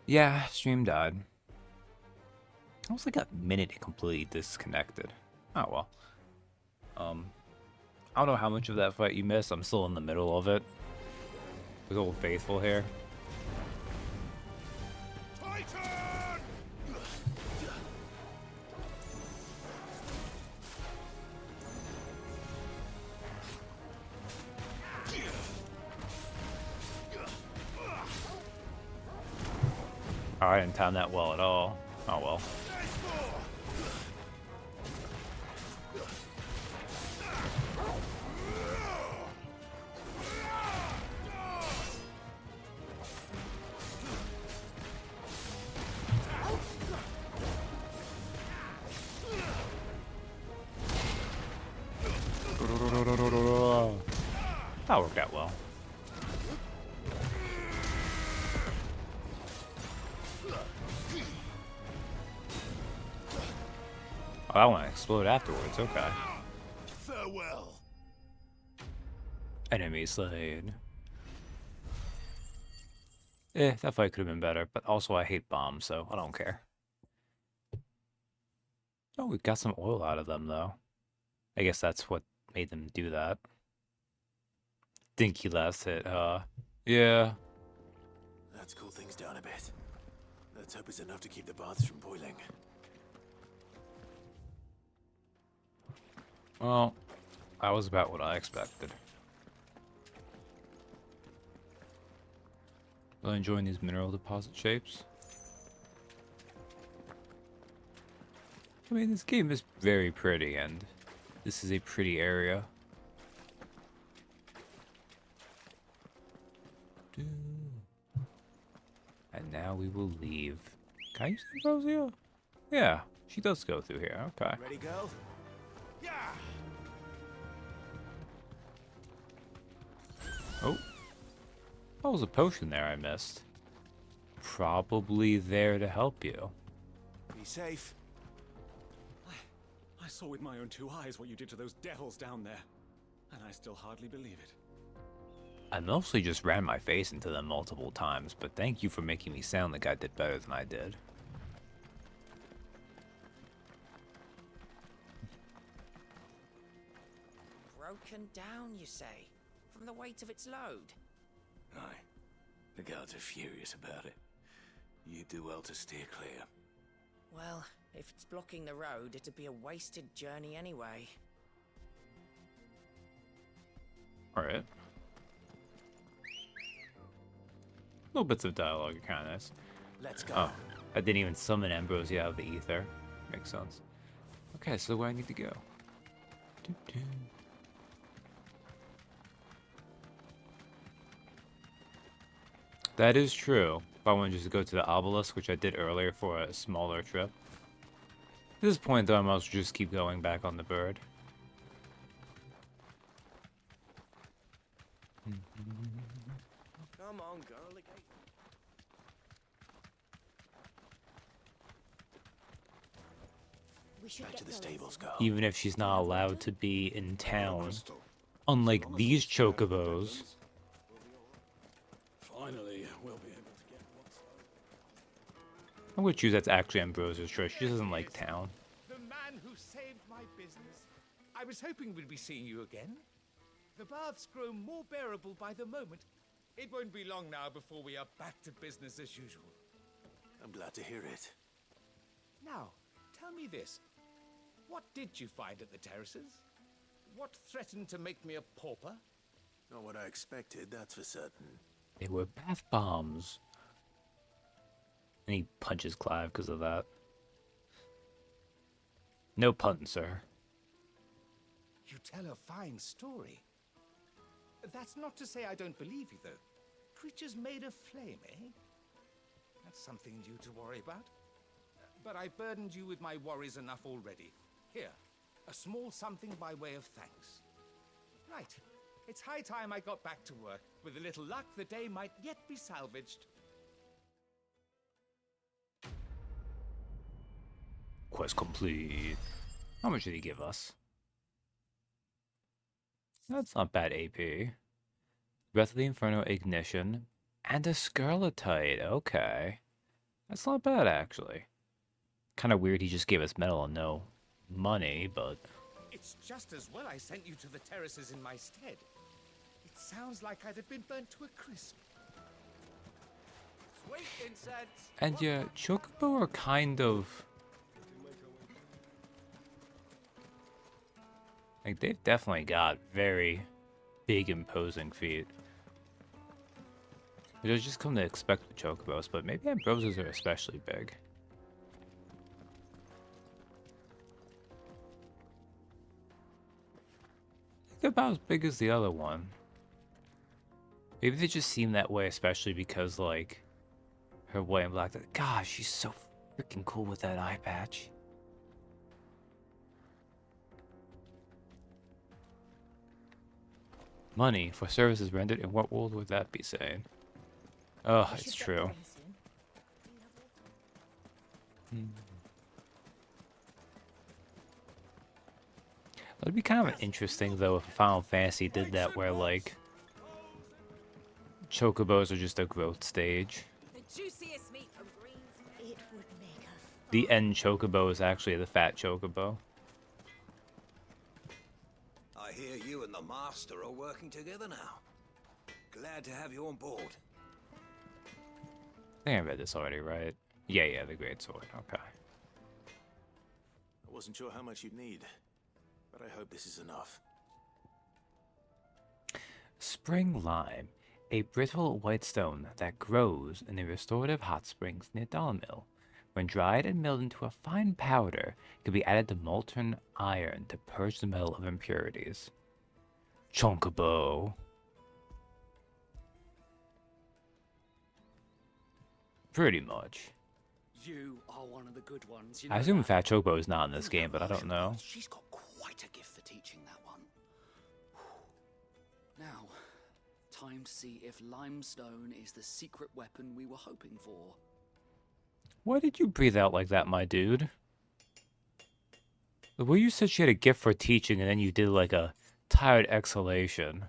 Yeah, stream died. I was like a minute completely disconnected. Oh well. Um, I don't know how much of that fight you missed. I'm still in the middle of it. With old faithful here. Titan! Oh, I didn't time that well at all. Oh well. That worked out well. Oh, that one explode afterwards. Okay. Farewell. Enemy slain. That fight could have been better, but also I hate bombs, so I don't care. Oh, we got some oil out of them, though. I guess that's what made them do that. Dinky last hit, yeah. Let's cool things down a bit. Let's hope it's enough to keep the baths from boiling. Well, that was about what I expected. Really enjoying these mineral deposit shapes. I mean, this game is very pretty, and this is a pretty area. And now we will leave. Can I use Ambrosia? Yeah, she does go through here. Okay. Ready, girl? Yeah. Oh. That was a potion there I missed. Probably there to help you. Be safe. I saw with my own two eyes what you did to those devils down there, and I still hardly believe it. I mostly just ran my face into them multiple times, but thank you for making me sound like I did better than I did. Broken down, you say? From the weight of its load? Aye. The guards are furious about it. You do well to steer clear. Well, if it's blocking the road, it'd be a wasted journey anyway. Alright. Little bits of dialogue are kind of nice. Let's go. Oh, I didn't even summon Ambrosia out of the ether. Makes sense. Okay, so where I need to go? Doo-doo. That is true. If I want to just go to the obelisk, which I did earlier for a smaller trip. At this point, though, I must just keep going back on the bird. Come on, girl. Again. We should Back get to the going. stables, girl. Even if she's not allowed to be in town. Unlike these chocobos. Finally, we'll be able to get what's I'm gonna choose that's actually Ambrosia's choice. She doesn't like town. The man who saved my business. I was hoping we'd be seeing you again. The baths grow more bearable by the moment. It won't be long now before we are back to business as usual. I'm glad to hear it. Now, tell me this. What did you find at the terraces? What threatened to make me a pauper? Not what I expected, that's for certain. They were bath bombs. And he punches Clive because of that. No pun, sir. You tell a fine story. That's not to say I don't believe you, though. Creatures made of flame, eh? That's something new to worry about. But I burdened you with my worries enough already. Here, a small something by way of thanks. Right. It's high time I got back to work. With a little luck, the day might yet be salvaged. Quest complete. How much did he give us? That's not bad AP. Breath of the Inferno Ignition. And a Scarletite. Okay. That's not bad, actually. Kind of weird he just gave us metal and no money, but... It's just as well I sent you to the terraces in my stead. It sounds like I'd have been burnt to a crisp. Sweet incense. And yeah, Chocobo are kind of... Like, they've definitely got very big, imposing feet. Which I just come to expect with Chocobos, but maybe Ambrosias are especially big. They're about as big as the other one. Maybe they just seem that way, especially because, like, her white and black. Gosh, she's so freaking cool with that eye patch. Money for services rendered. In what world would that be saying? Oh, it's true. That'd be kind of interesting, though, if Final Fantasy did that, where, like, Chocobos are just a growth stage. The juiciest meat from greens. It would make a The end Chocobo is actually the fat Chocobo. I hear you and the Master are working together now. Glad to have you on board. I think I read this already, right? Yeah, the Great Sword. Okay. I wasn't sure how much you'd need, but I hope this is enough. Spring Lime, a brittle white stone that grows in the restorative hot springs near Dalamil. When dried and milled into a fine powder, it can be added to molten iron to purge the metal of impurities. Chocobo. Pretty much. You are one of the good ones. You I know assume that. Fat Chocobo is not in this game, but I don't know. She's got quite a gift for teaching that one. Now, time to see if limestone is the secret weapon we were hoping for. Why did you breathe out like that, my dude? The way you said she had a gift for teaching and then you did like a tired exhalation.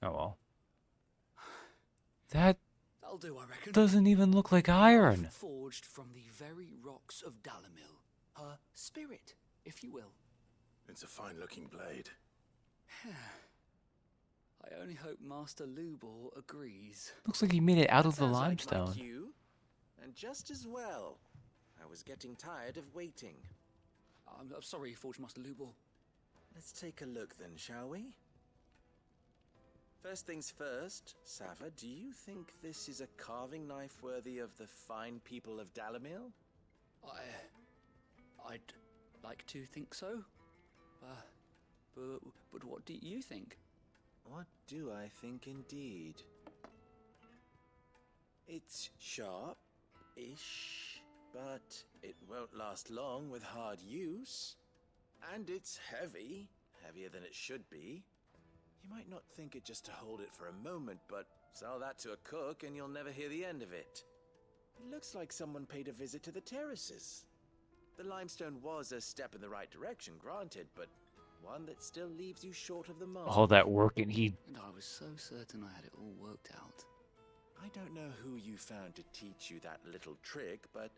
Oh well. That That'll do, I reckon. doesn't even look like iron. Forged from the very rocks of Dalamil. Her spirit, if you will. It's a fine-looking blade. I only hope Master Lubor agrees. Looks like he made it out of the Sounds like my limestone. cue, and just as well. I was getting tired of waiting. I'm sorry, Forge Master Lubor. Let's take a look then, shall we? First things first, Sava, do you think this is a carving knife worthy of the fine people of Dalamil? I'd like to think so. But what do you think? What do I think indeed? It's sharp-ish, but it won't last long with hard use. And it's heavy, heavier than it should be. You might not think it just to hold it for a moment, but sell that to a cook and you'll never hear the end of it. It looks like someone paid a visit to the terraces. The limestone was a step in the right direction, granted, but one that still leaves you short of the mark. All that work and he... And I was so certain I had it all worked out. I don't know who you found to teach you that little trick, but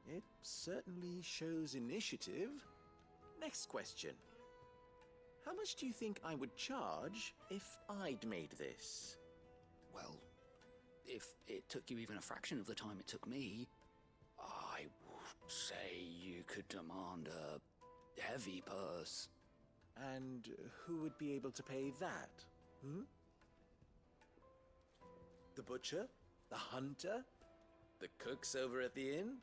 it certainly shows initiative. Next question. How much do you think I would charge if I'd made this? Well, if it took you even a fraction of the time it took me, I would say you could demand a heavy purse. And who would be able to pay that? The butcher? The hunter? The cooks over at the inn?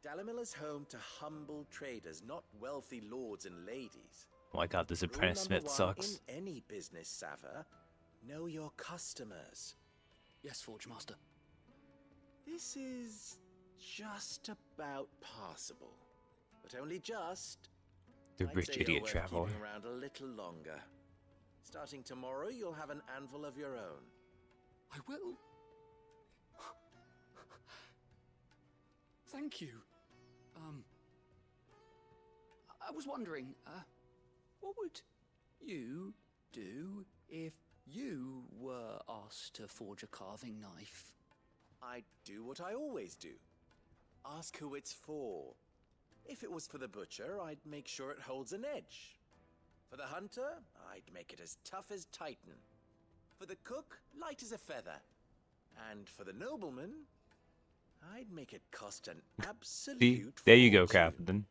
Dalamil is home to humble traders, not wealthy lords and ladies. Oh my god, this Rule apprentice number smith one sucks. in any business, Sava, know your customers. Yes, Forge Master. This is just about passable, but only just. The I'd rich say you're idiot worth traveler. keeping around a little longer. Starting tomorrow, you'll have an anvil of your own. I will. Thank you. I was wondering, what would you do if you were asked to forge a carving knife? I'd do what I always do. Ask who it's for. If it was for the butcher, I'd make sure it holds an edge. For the hunter, I'd make it as tough as Titan. For the cook, light as a feather. And for the nobleman, I'd make it cost an absolute See, there you go, fortune. Captain.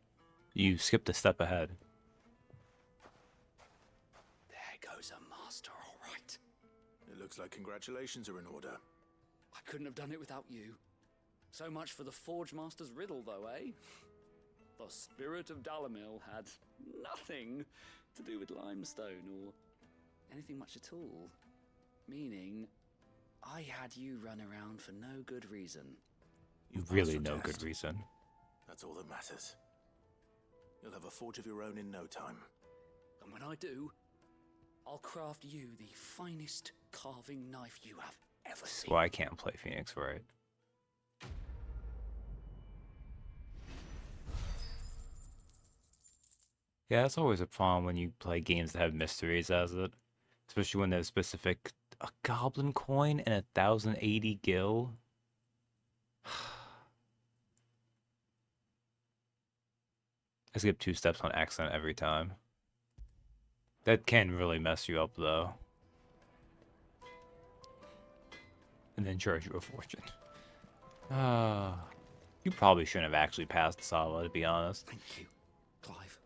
You skipped a step ahead. There goes a master, all right. It looks like congratulations are in order. I couldn't have done it without you. So much for the Forge Master's riddle, though, eh? The spirit of Dalamil had nothing to do with limestone or anything much at all. Meaning, I had you run around for no good reason. You've passed Really your no test. good reason. That's all that matters. You'll have a forge of your own in no time. And when I do, I'll craft you the finest carving knife you have ever seen. Well, I can't play Phoenix Wright. Yeah, it's always a problem when you play games that have mysteries as it. Especially when there's specific... A goblin coin and 1,080 gil? I skip 2 steps on accident every time. That can really mess you up, though. And then charge you a fortune. You probably shouldn't have actually passed Sala, to be honest. Thank you, Clive.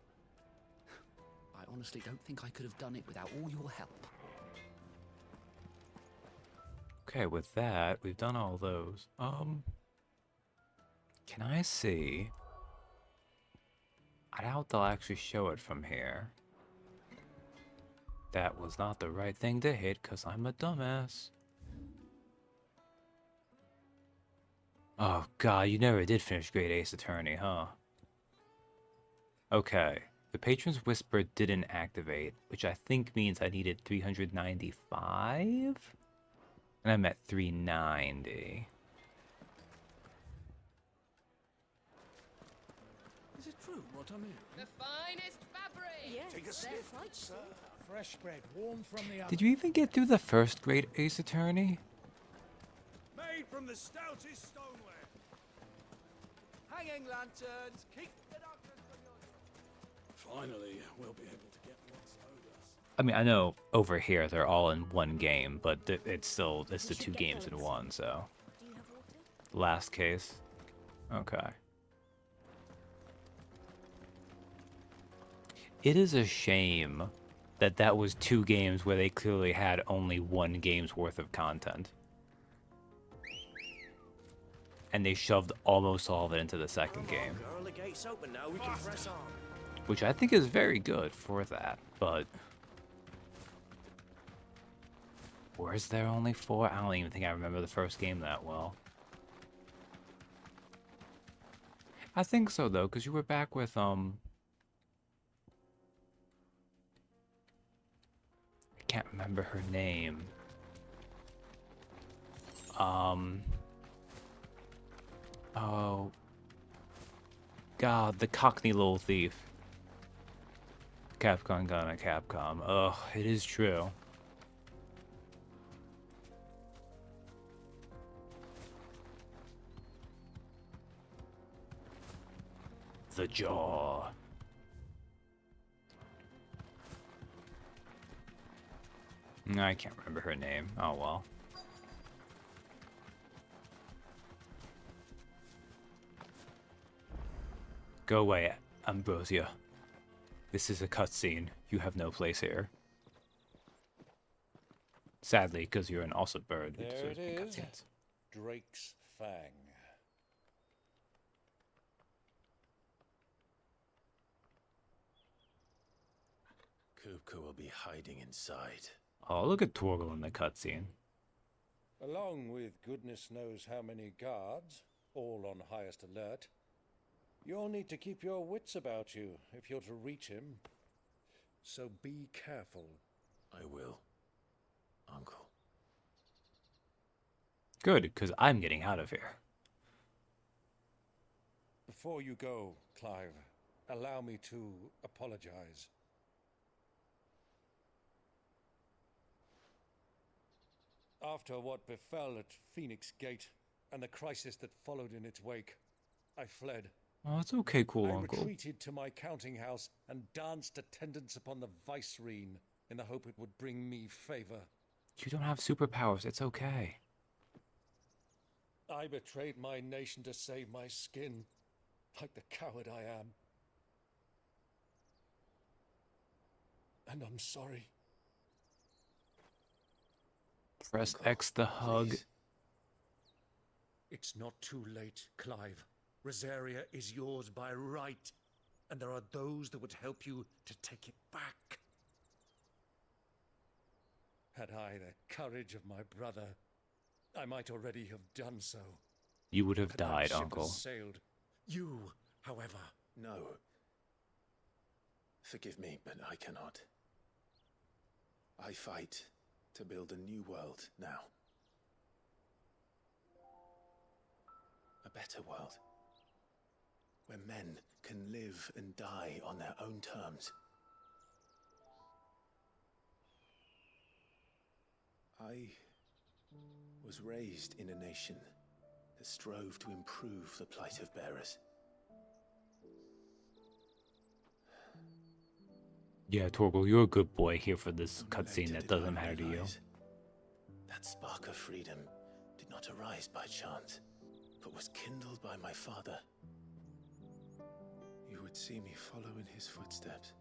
I honestly don't think I could have done it without all your help. Okay, with that, we've done all those. Can I see? I doubt they'll actually show it from here. That was not the right thing to hit, because I'm a dumbass. Oh god, you never did finish Great Ace Attorney, huh? Okay, the Patron's Whisper didn't activate, which I think means I needed 395? And I'm at 390. Is it true what I'm hearing? The finest fabric! Yes, Take a they're sniff, quite sir. Fresh bread, warm from the oven. Did you even get through the first Great Ace Attorney? Made from the stoutest stoneware. Hanging lanterns, keep the darkness from your... Finally, we'll be able to get what's owed us. I mean, I know over here they're all in one game, but it's still, it's the We should 2 get games in going. one, so. Do you have water? Last case. Okay. It is a shame that that was 2 games where they clearly had only 1 game's worth of content. And they shoved almost all of it into the second game. Girl, the gate's open now. We can press on. Which I think is very good for that, but... Was there only 4? I don't even think I remember the first game that well. I think so, though, because you were back with, I can't remember her name. Oh... God, the Cockney little thief. Capcom gonna Capcom. Ugh, it is true. The Jaw. I can't remember her name. Oh well. Go away, Ambrosia. This is a cutscene. You have no place here. Sadly, because you're an awesome bird. There deserves it to be is. cutscenes. Drake's Fang. Kupka will be hiding inside. Oh, look at Torgal in the cutscene. Along with goodness knows how many guards, all on highest alert, you'll need to keep your wits about you if you're to reach him. So be careful. I will, Uncle. Good, because I'm getting out of here. Before you go, Clive, allow me to apologize. After what befell at Phoenix Gate, and the crisis that followed in its wake. I fled. Oh, it's okay, cool I uncle. retreated to my counting house and danced attendance upon the vicereine in the hope it would bring me favor. You don't have superpowers. It's okay. I betrayed my nation to save my skin, like the coward I am. And I'm sorry. Press X to hug. Please. It's not too late, Clive. Rosaria is yours by right, and there are those that would help you to take it back. Had I the courage of my brother, I might already have done so. You would have But that died, ship has uncle. sailed. You, however, No. Forgive me, but I cannot. I fight to build a new world now. A better world. Where men can live and die on their own terms. I was raised in a nation that strove to improve the plight of bearers. Yeah, Torgal, you're a good boy here for this Only cutscene later that did doesn't I matter to you. realize that spark of freedom did not arise by chance, but was kindled by my father. You would see me follow in his footsteps.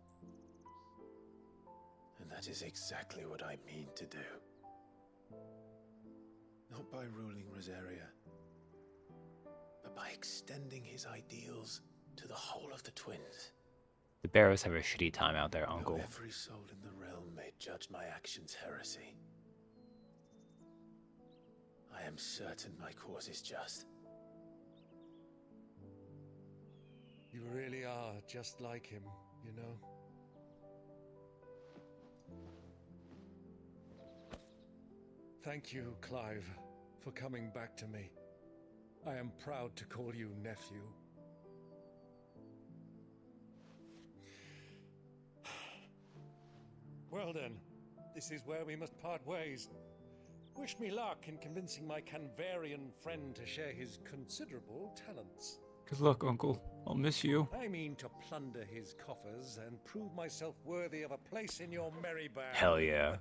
And that is exactly what I mean to do. Not by ruling Rosaria, but by extending his ideals to the whole of the twins. The bearers have a shitty time out there, Though uncle. every soul in the realm may judge my actions heresy, I am certain my cause is just. you really are just like him, you know? Thank you, Clive, for coming back to me. I am proud to call you nephew. Well then, this is where we must part ways. Wish me luck in convincing my Canvarian friend to share his considerable talents. Good luck, uncle. I'll miss you. I mean to plunder his coffers and prove myself worthy of a place in your merry band. Hell yeah.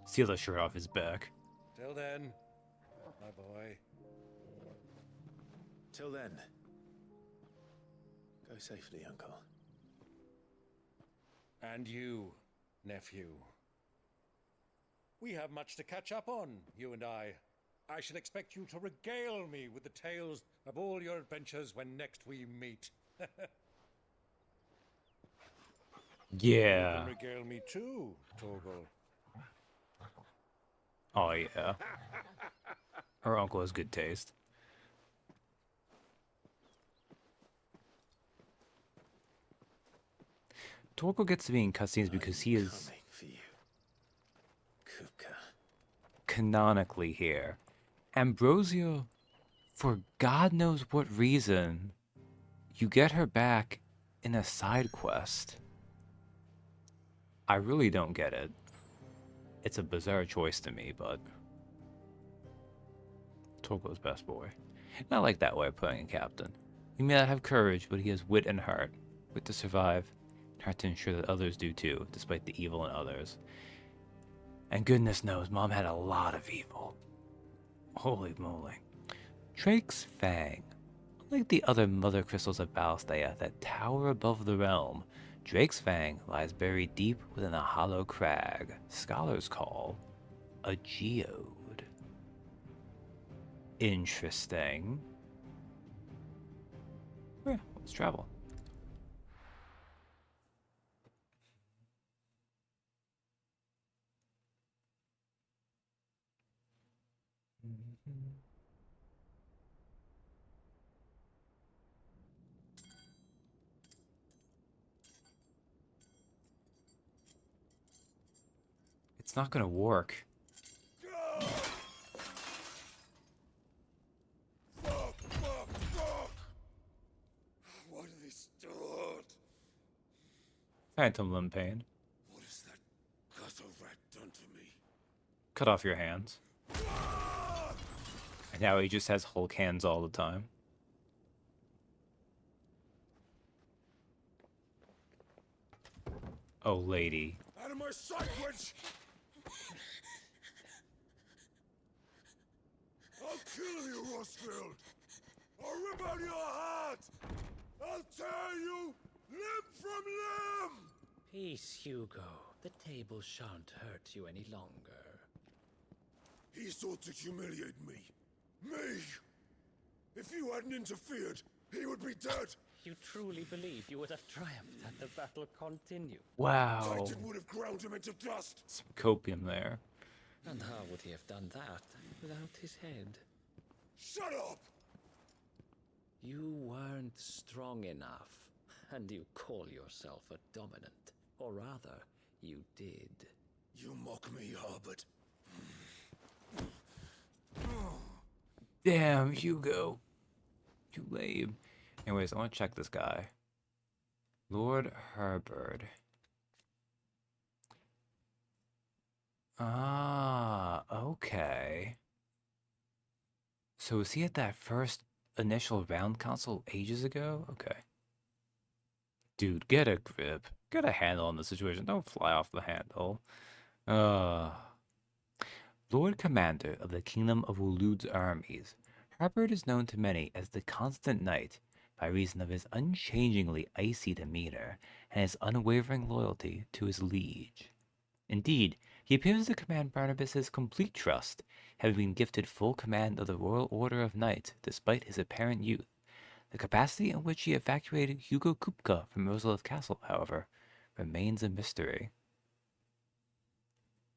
Steal the shirt off his back. Till then, my boy. Till then, go safely, Uncle. And you, nephew. We have much to catch up on, you and I. I shall expect you to regale me with the tales of all your adventures when next we meet. Yeah. You can regale me too, Torgal. Oh, yeah. Her uncle has good taste. Torgal gets to be in cutscenes because he is Coming for you, Kupka. canonically here. Ambrosia, for God knows what reason, you get her back in a side quest. I really don't get it. It's a bizarre choice to me, but Torgal's best boy. And I like that way of putting a captain. He may not have courage, but he has wit and heart. Wit to survive, and heart to ensure that others do too, despite the evil in others. And goodness knows, Mom had a lot of evil. Holy moly. Drake's Fang. Unlike the other mother crystals of Balstea that tower above the realm, Drake's Fang lies buried deep within a hollow crag scholars call a geode. Interesting. Yeah, let's travel. It's not gonna work. Why do they start? Phantom limb pain. What has that gutter rat done to me? Cut off your hands. And now he just has Hulk hands all the time. Oh, lady. Out of my sight, witch! I'll kill you, Rosfield! I'll rip out your heart! I'll tear you limb from limb! Peace, Hugo. The table shan't hurt you any longer. He sought to humiliate me. Me! If you hadn't interfered, he would be dead! You truly believe you would have triumphed had the battle continued? Wow. Titan would have ground him into dust! Some copium there. And how would he have done that without his head? Shut up! You weren't strong enough, and you call yourself a dominant. Or rather, you did. You mock me, Harbert. Damn, Hugo. You lame. Anyways, I want to check this guy. Lord Herbert. Ah, okay. So was he at that first initial round console ages ago? Okay. Dude, get a grip. Get a handle on the situation. Don't fly off the handle. Lord Commander of the Kingdom of Wulude's armies, Herbert is known to many as the Constant Knight by reason of his unchangingly icy demeanor and his unwavering loyalty to his liege. Indeed, he appears to command Barnabas's complete trust, having been gifted full command of the Royal Order of Knights despite his apparent youth. The capacity in which he evacuated Hugo Kupka from Rosalith Castle, however, remains a mystery.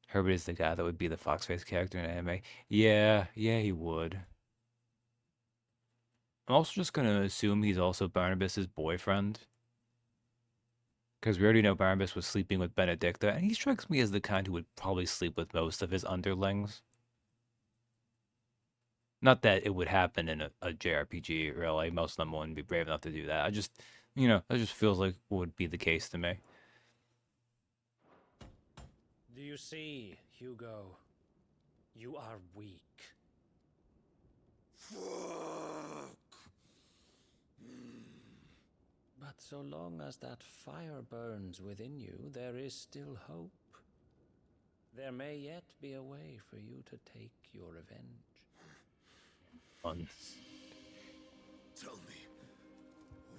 Herbert is the guy that would be the fox-faced character in anime. Yeah, he would. I'm also just going to assume he's also Barnabas's boyfriend. Because we already know Barnabas was sleeping with Benedicta, and he strikes me as the kind who would probably sleep with most of his underlings. Not that it would happen in a JRPG, really. Most of them wouldn't be brave enough to do that. I just, that just feels like would be the case to me. Do you see, Hugo? You are weak. Fuck! But so long as that fire burns within you, there is still hope. There may yet be a way for you to take your revenge. Tell me,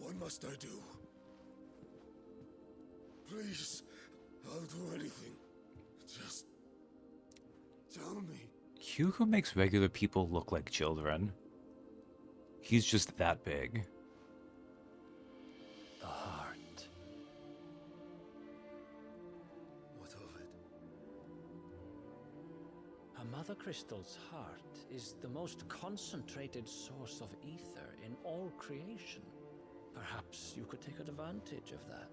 what must I do? Please, I'll do anything. Just tell me. Hugo makes regular people look like children. He's just that big. The heart. What of it? A Mother Crystal's heart is the most concentrated source of ether in all creation. Perhaps you could take advantage of that.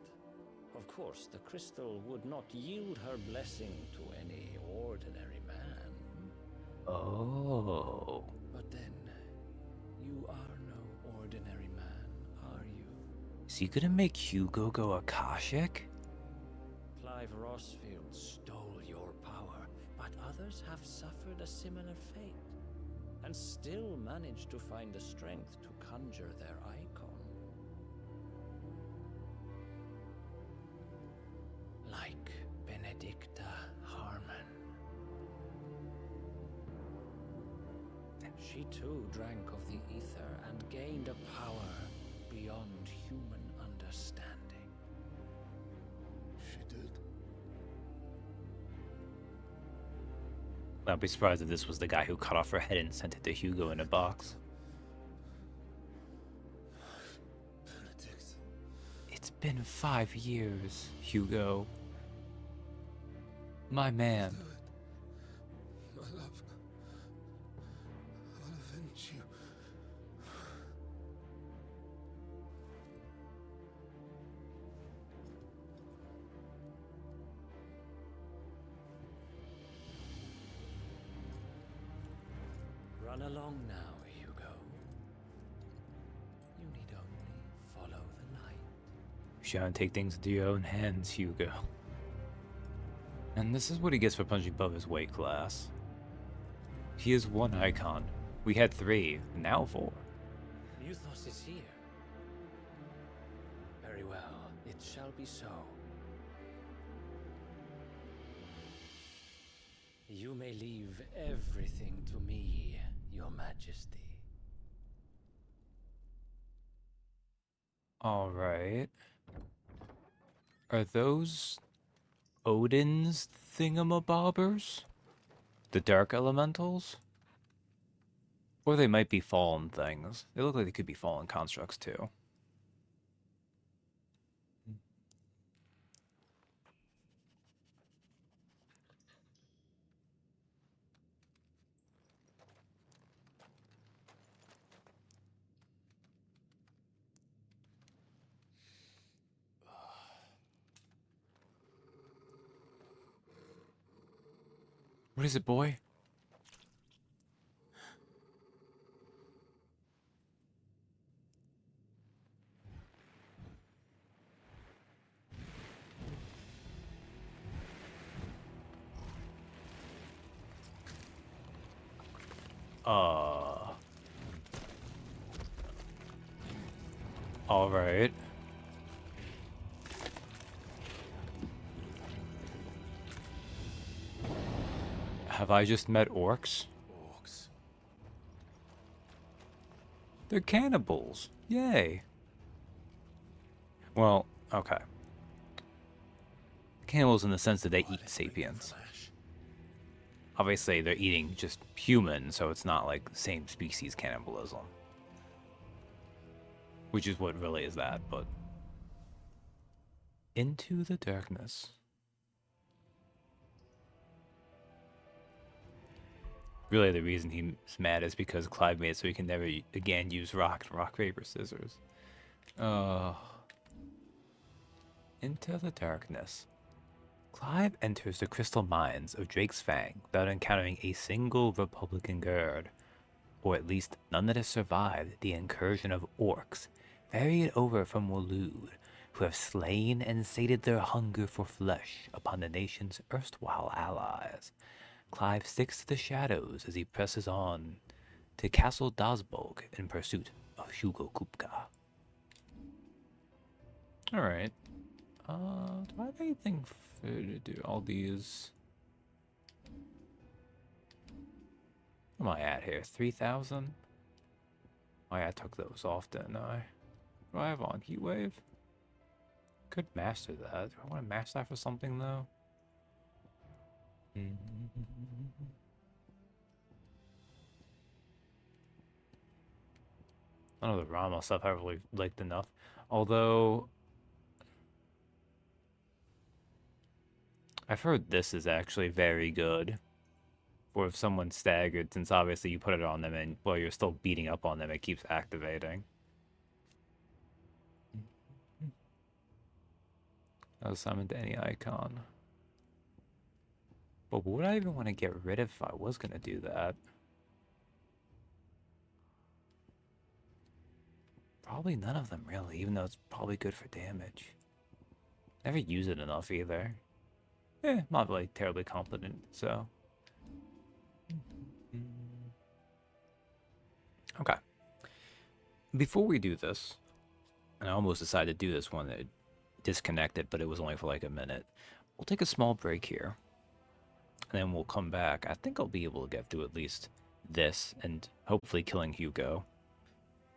Of course, the crystal would not yield her blessing to any ordinary man. Oh. But then, you are no ordinary man, are you? Is he gonna make Hugo go Akashic? Clive Rosfield stole your power, but others have suffered a similar fate, and still managed to find the strength to conjure their icon. Like Benedicta Harmon. She too drank of the ether and gained a power beyond human understanding. She did. I'd be surprised if this was the guy who cut off her head and sent it to Hugo in a box. Benedict. It's been 5 years, Hugo. My man. Do it. My love. I'll avenge you. Run along now, Hugo. You need only follow the light. You shouldn't take things into your own hands, Hugo. And this is what he gets for punching above his weight class. He is one icon, We had 3, now 4. Muthos is here. Very well, it shall be so. You may leave everything to me, Your Majesty. Alright. Are those Odin's thingamabobbers? The dark elementals? Or they might be fallen things. They look like they could be fallen constructs too. What is it, boy? Alright. Have I just met orcs? Orcs. They're cannibals. Yay. Well, okay. Cannibals in the sense that they eat sapiens. Obviously, they're eating just humans, so it's not like same species cannibalism. Which is what really is that, but... Into the darkness. Really, the reason he's mad is because Clive made it so he can never again use rock, paper, scissors. Into the darkness. Clive enters the crystal mines of Drake's Fang without encountering a single Republican guard, or at least none that has survived the incursion of orcs, ferried over from Waloed, who have slain and sated their hunger for flesh upon the nation's erstwhile allies. Clive sticks to the shadows as he presses on to Castle Dazbolg in pursuit of Hugo Kupka. Alright. Do I have anything to do all these? What am I at here? 3,000? Oh yeah, I took those off, didn't I? What do I have on? Heatwave? Could master that. Do I want to master that for something though? None of the Rama stuff I really liked enough. Although I've heard this is actually very good for if someone's staggered, since obviously you put it on them and while you're still beating up on them, it keeps activating. I'll summon to any icon. But would I even want to get rid of if I was going to do that? Probably none of them, really, even though it's probably good for damage. Never use it enough, either. Not really terribly competent, so... Okay. Before we do this, and I almost decided to do this one that disconnected, but it was only for like a minute. We'll take a small break here. And then we'll come back. I think I'll be able to get through at least this, and hopefully killing Hugo.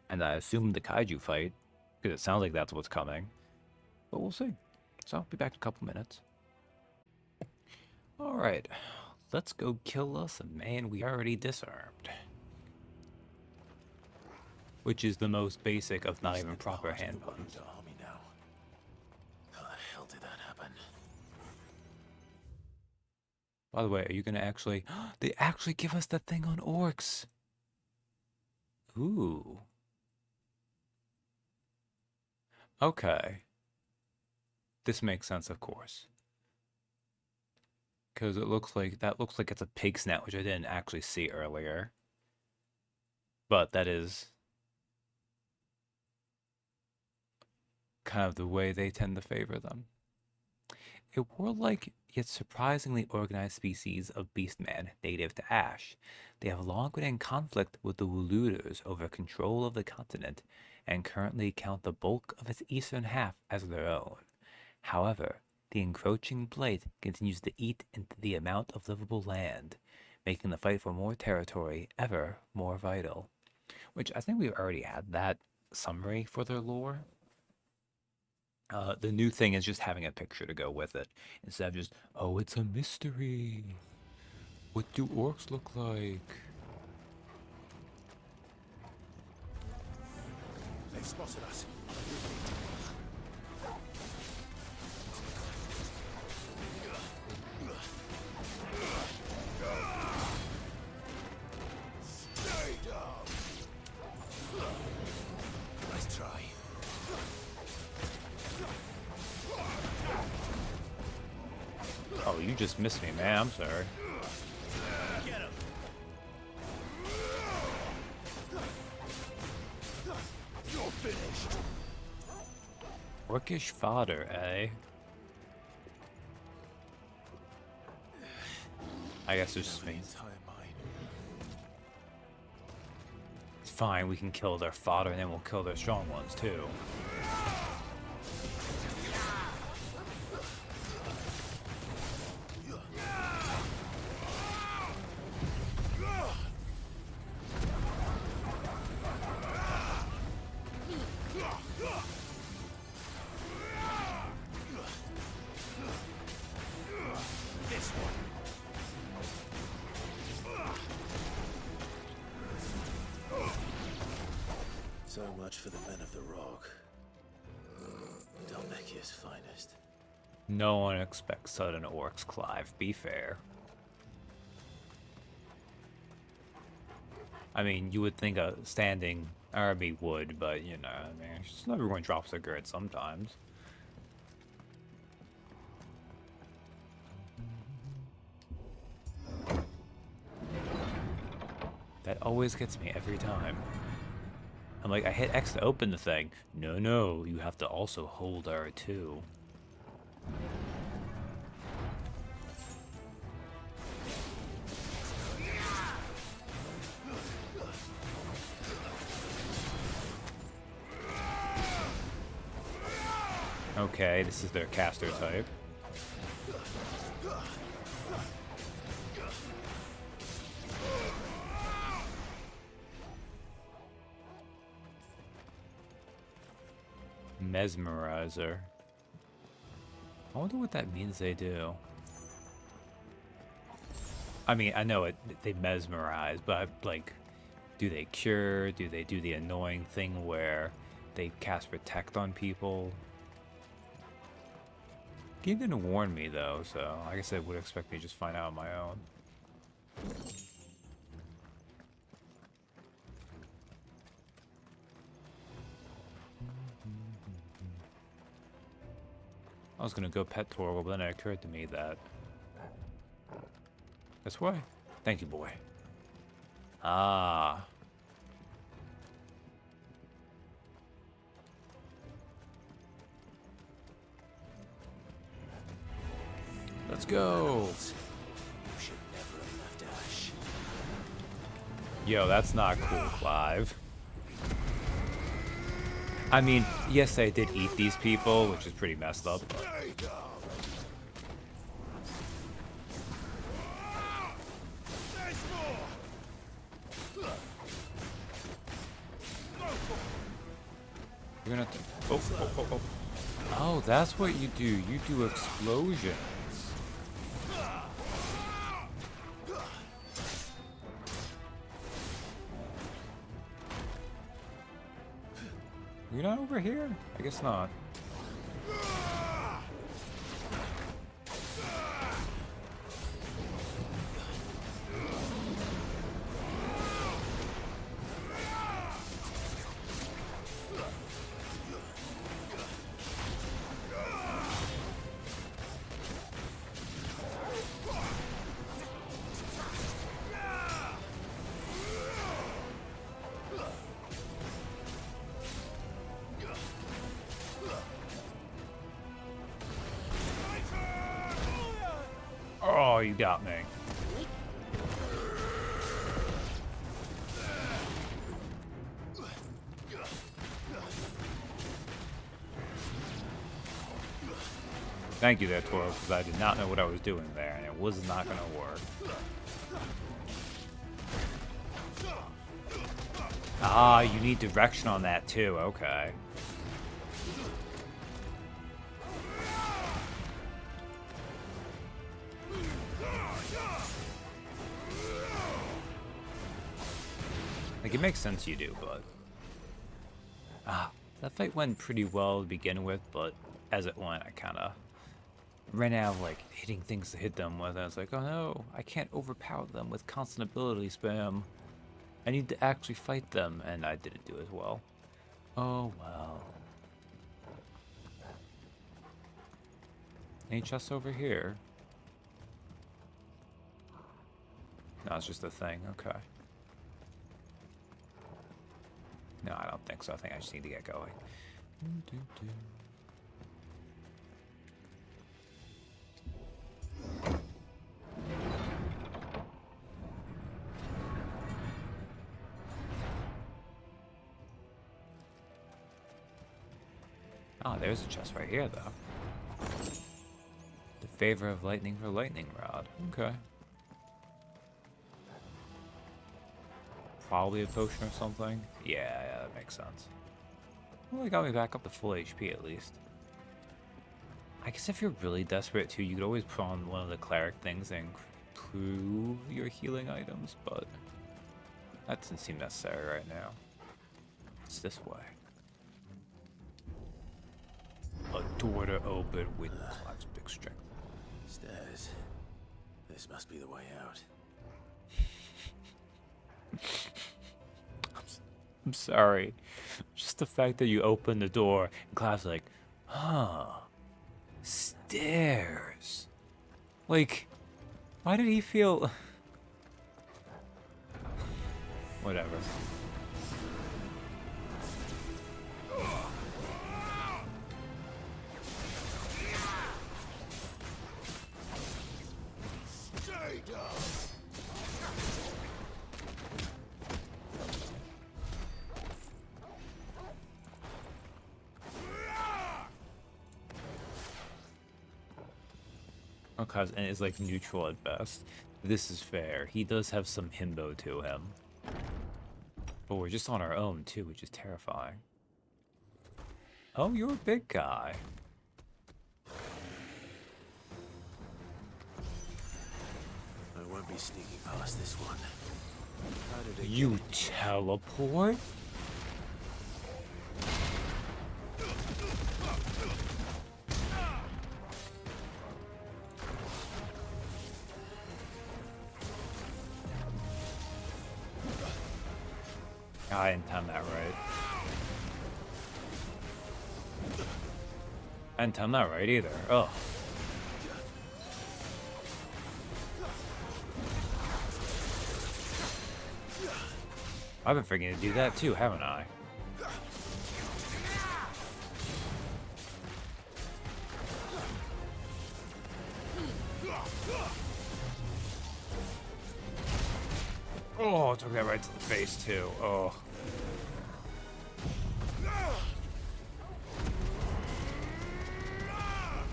And I assume the Kaiju fight, because it sounds like that's what's coming. But we'll see. So I'll be back in a couple minutes. Alright, let's go kill us a man we already disarmed. Which is the most basic of not even proper hand puns. How the hell did that happen? By the way, are you going to actually... They actually give us the thing on orcs. Ooh. Okay. This makes sense, of course. Because it looks like... That looks like it's a pig snout, which I didn't actually see earlier. But that is... kind of the way they tend to favor them. A warlike yet surprisingly organized species of beastman native to Ash. They have long been in conflict with the Wuluders over control of the continent and currently count the bulk of its eastern half as their own. However, the encroaching blight continues to eat into the amount of livable land, making the fight for more territory ever more vital. Which I think we've already had that summary for their lore. The new thing is just having a picture to go with it, instead of just, oh, it's a mystery. What do orcs look like? They've spotted us. Stay down. Nice try. Oh, you just missed me, man. I'm sorry. Get him. You're finished. Orcish fodder, eh? I guess it's just me. It's fine, we can kill their fodder and then we'll kill their strong ones too. So much for the men of the Rock. Dalmekia's finest. No one expects sudden orcs, Clive. Be fair. I mean, you would think a standing army would, but you know, I mean, just not everyone drops their guard sometimes. That always gets me every time. I'm like, I hit X to open the thing. No, no, you have to also hold R2. Okay, this is their caster type. Mesmerizer. I wonder what that means they do. I mean, I know they mesmerize, but like, do they cure? Do they do the annoying thing where they cast protect on people? Game didn't warn me though, so I guess I would expect me to just find out on my own. I was gonna go pet Torgal, but then it occurred to me that... This way? Thank you, boy. Ah. Let's go! You should never have left Ash. Yo, that's not cool, Clive. I mean, yes, I did eat these people, which is pretty messed up. But... You're gonna have to... Oh, oh, oh, oh. Oh, that's what you do. You do explosions. You're not over here? I guess not. you got me. Thank you there, Toro, because I did not know what I was doing there, and it was not going to work. Ah, you need direction on that too, okay. Like, it makes sense you do, but... that fight went pretty well to begin with, but as it went, I kind of ran out of, like, hitting things to hit them with, and I was like, oh no, I can't overpower them with constant ability spam. I need to actually fight them, and I didn't do as well. Oh, well. Any chests over here? No, it's just a thing, okay. No, I don't think so. I think I just need to get going. Oh, there's a chest right here, though. The favor of lightning for lightning rod. Okay. Probably a potion or something. Yeah, that makes sense. Well, it got me back up to full HP at least. I guess if you're really desperate too, you could always put on one of the cleric things and improve your healing items, but that doesn't seem necessary right now. It's this way. A door to open with Clive's big strength. Stairs. This must be the way out. I'm sorry. Just the fact that you open the door and Clive's like, huh, stairs. Like, why did he feel... Whatever. And is like neutral at best. This is fair. He does have some himbo to him. But we're just on our own too, which is terrifying. Oh, you're a big guy. I won't be sneaking past this one. How did it You teleport? I didn't time that right. I didn't time that right either. Oh. I've been forgetting to do that too, haven't I? Oh, took that right to the face too. Oh.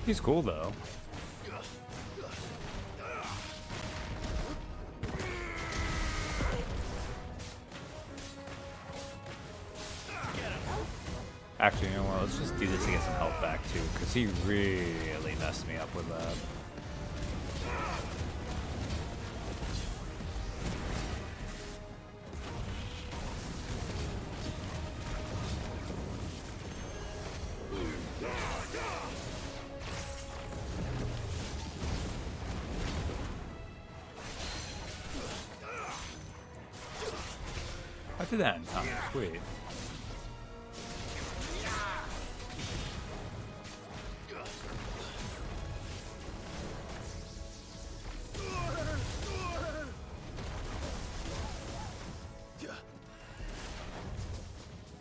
He's cool though. Actually, you know what? Let's just do this to get some health back too, because he really messed me up with that. I did that in time. Sweet.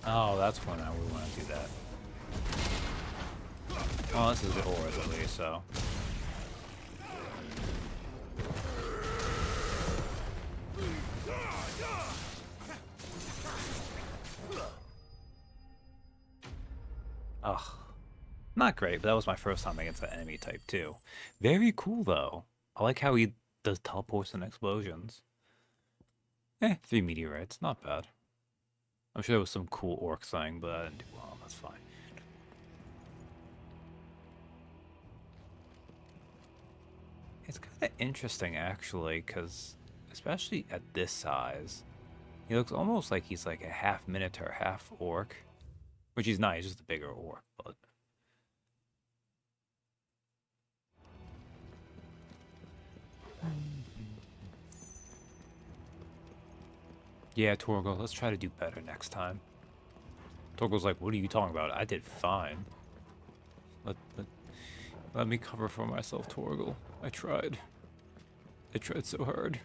Oh, that's when I would want to do that. Well, this is the Horus at least, so. Ugh. Not great, but that was my first time against that enemy type too. Very cool though. I like how he does teleports and explosions. 3 meteorites, not bad. I'm sure there was some cool orc thing, but I didn't do well, that's fine. It's kind of interesting actually, because especially at this size, he looks almost like he's like a half minotaur, half orc. Which he's not, he's just a bigger orc, but... Yeah, Torgal, let's try to do better next time. Torgal's like, what are you talking about? I did fine. Let me cover for myself, Torgal. I tried. I tried so hard.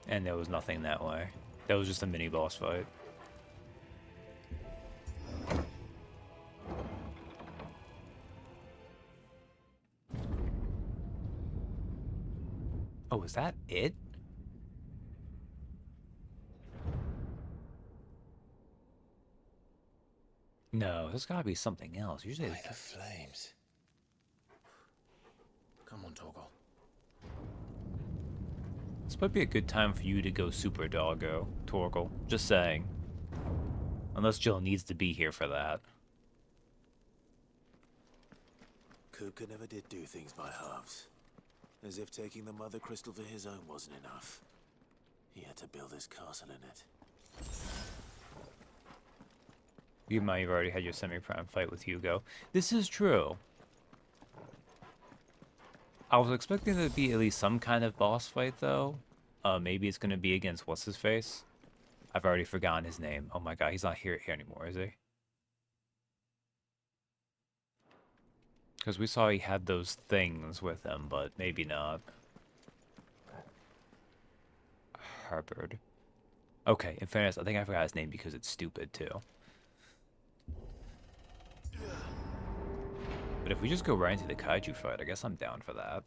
And there was nothing that way. That was just a mini boss fight. Oh, is that it? No, there's gotta be something else. Usually By the flames. Come on, Torgal. This might be a good time for you to go super doggo, Torgal. Just saying. Unless Jill needs to be here for that. Kupka never did do things by halves. As if taking the Mother Crystal for his own wasn't enough. He had to build his castle in it. You might have already had your semi-prime fight with Hugo. This is true. I was expecting there to be at least some kind of boss fight, though. Maybe it's going to be against what's-his-face? I've already forgotten his name. Oh my god, he's not here anymore, is he? Because we saw he had those things with him, but maybe not. Hubbard. Okay, in fairness, I think I forgot his name because it's stupid, too. But if we just go right into the Kaiju fight, I guess I'm down for that.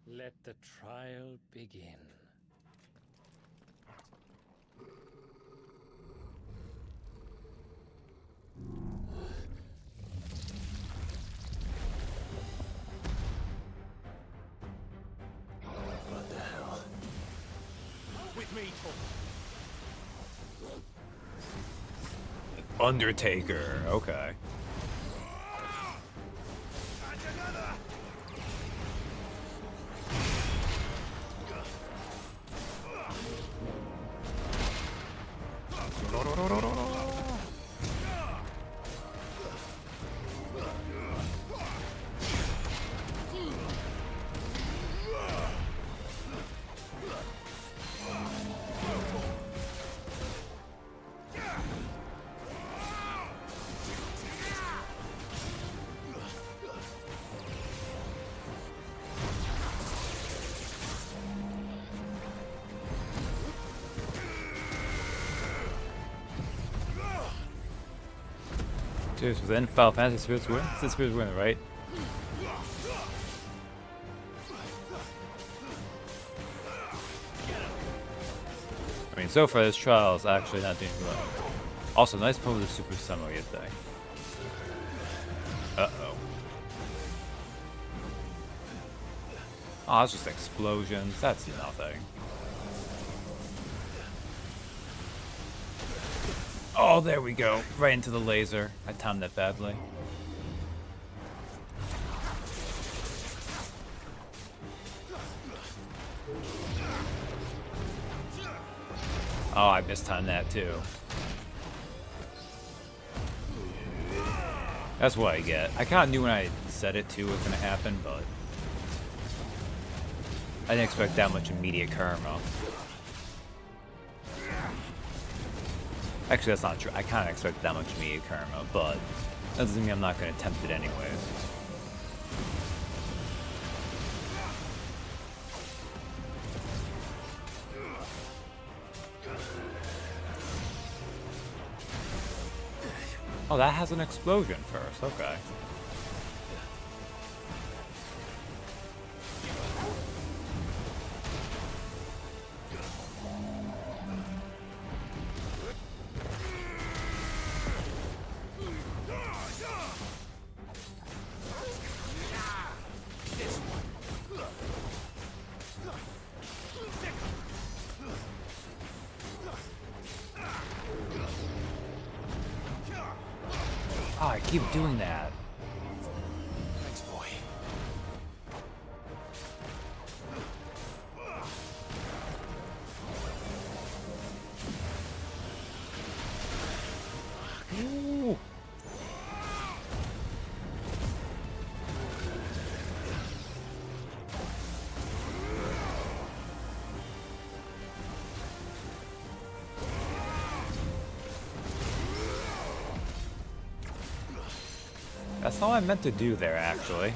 Let the trial begin. What the hell? With me, Undertaker, okay. Cheers, within Final Fantasy Spirits win? It's the Spirits win, right? I mean, so far this trial is actually not doing well. Also, nice pull with the Super Summary thing. Uh-oh. Oh, it's just explosions. That's nothing. Oh, there we go. Right into the laser. I timed that badly. Oh, I mistimed that too. That's what I get. I kind of knew when I said it too was going to happen, but I didn't expect that much immediate karma. Actually, that's not true. I kind of expected that much immediate karma, but that doesn't mean I'm not going to attempt it anyways. Oh, that has an explosion first. Okay. Keep doing that. Thanks, boy. Ooh. That's all I meant to do there, actually.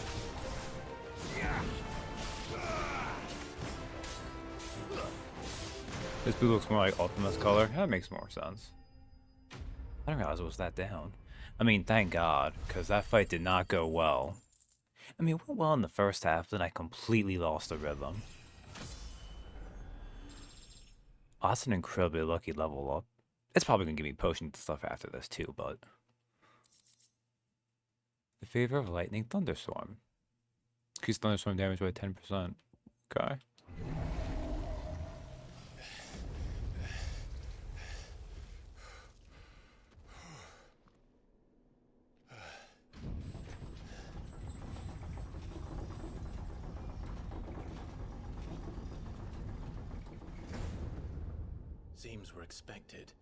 This blue looks more like Ultima's color. That makes more sense. I didn't realize it was that down. I mean, thank God, because that fight did not go well. I mean, it went well in the first half, then I completely lost the rhythm. Oh, that's an incredibly lucky level up. It's probably going to give me potions and stuff after this too, but... The favor of lightning thunderstorm. Increase thunderstorm damage by 10%. Okay. Seems we're expected.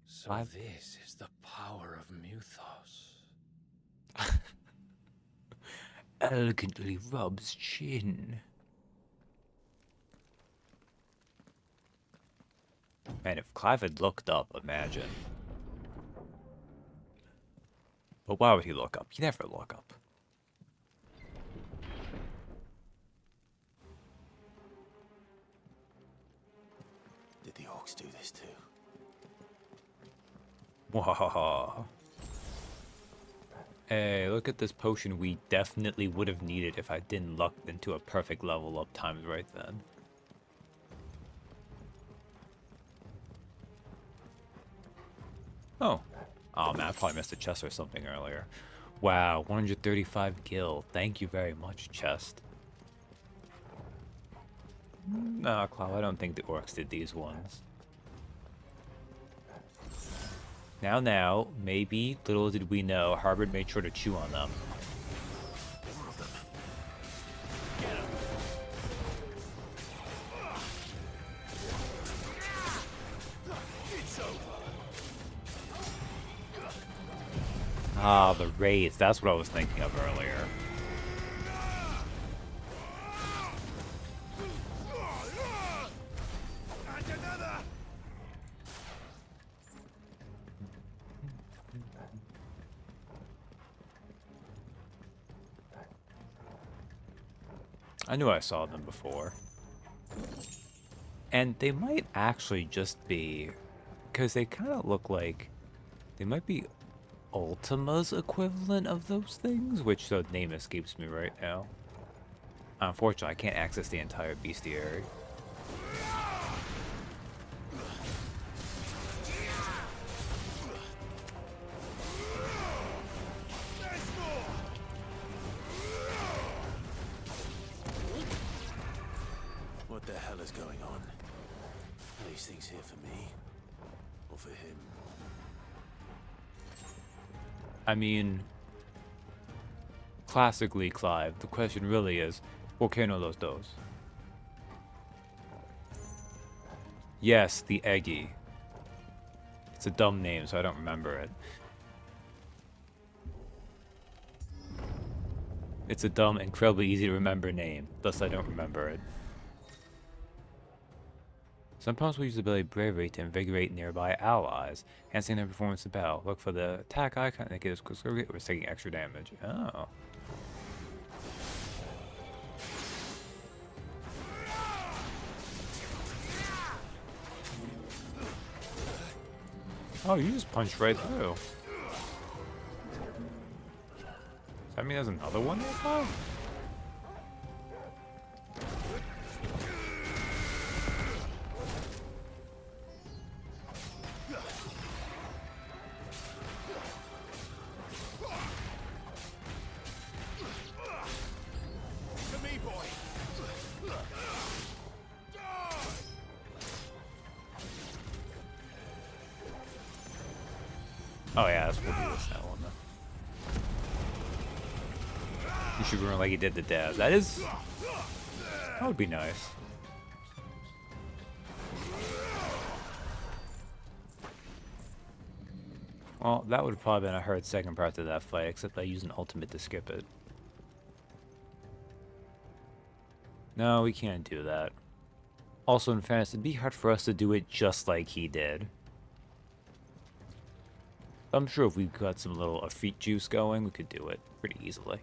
So this is the power of Muthos. Elegantly rubs chin. Man, if Clive had looked up, imagine. But why would he look up? He never look up. Did the orcs do this too? Wahaha. Hey, look at this potion we definitely would have needed if I didn't luck into a perfect level up times right then. Oh. Oh man, I probably missed a chest or something earlier. Wow, 135 gil. Thank you very much, chest. Nah, Cloud, I don't think the orcs did these ones. Now, maybe, little did we know, Harvard made sure to chew on them. More of them. Ah, the raids, that's what I was thinking of earlier. I knew I saw them before. And they might actually just be... Because they kind of look like... They might be Ultima's equivalent of those things, which the name escapes me right now. Unfortunately, I can't access the entire bestiary. What the hell is going on? Are these things here for me? Or for him? I mean, classically, Clive, the question really is, ¿Por qué no los dos? Yes, the Eggy. It's a dumb name, so I don't remember it. It's a dumb, incredibly easy to remember name, thus I don't remember it. Sometimes we use the ability Bravery to invigorate nearby allies, enhancing their performance in battle. Look for the attack icon and get us quickly or taking extra damage. Oh. Oh, you just punched right through. Does that mean there's another one nearby? Oh yeah, we'll do this now one then. You should run like he did the Daz. That would be nice. Well, that would have probably been a hard second part to that fight, except I used an ultimate to skip it. No, we can't do that. Also, in fairness, it'd be hard for us to do it just like he did. I'm sure if we got some little feet juice going, we could do it pretty easily.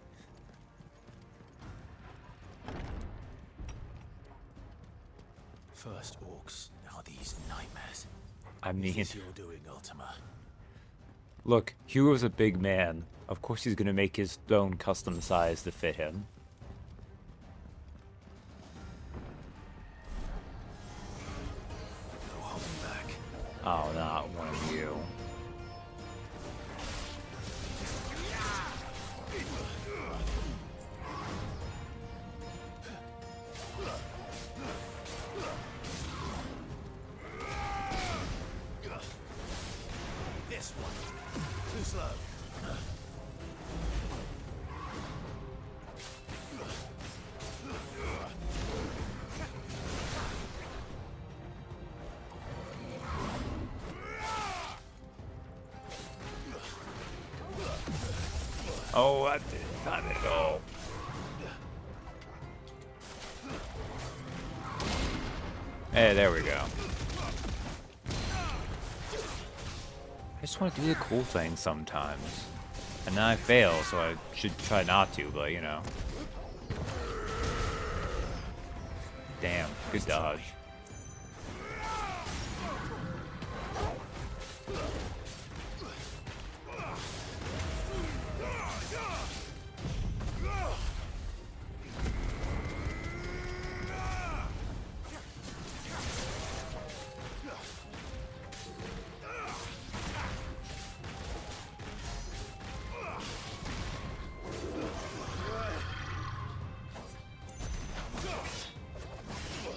First orcs, now these nightmares. I mean, Is this your doing, Ultima? Look, Hugo's a big man. Of course he's gonna make his own custom size to fit him. No holding back. Oh, not one of you. This one. Too slow. Oh, I didn't time it at all. Hey, there we go. I just want to do the cool thing sometimes. And then I fail, so I should try not to, but you know. Damn, good dodge.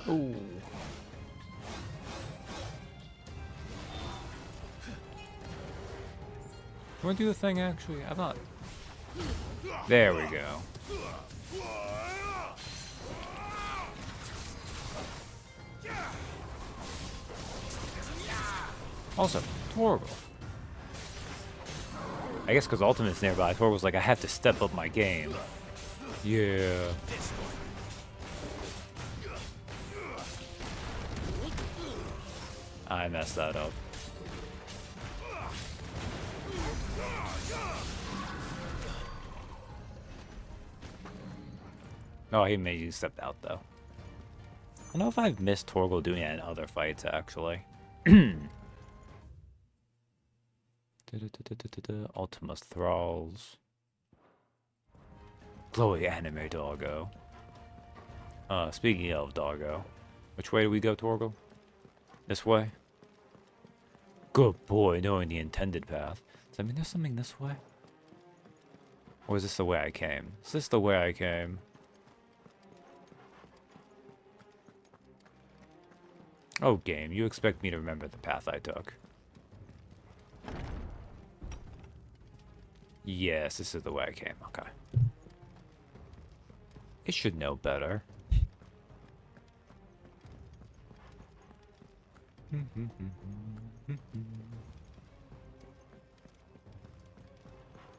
Ooh. You want to do the thing actually? I thought. There we go. Also, Torgal. I guess because Ultimate's nearby, Torgal's like, I have to step up my game. Yeah. I messed that up. Oh, he made you step out, though. I don't know if I've missed Torgal doing it in other fights, actually. Ultimus Thralls. Glowy anime doggo. Speaking of doggo, which way do we go, Torgal? This way? Good boy, knowing the intended path. Does that mean there's something this way? Or is this the way I came? Is this the way I came? Oh, game, you expect me to remember the path I took. Yes, this is the way I came. Okay. It should know better.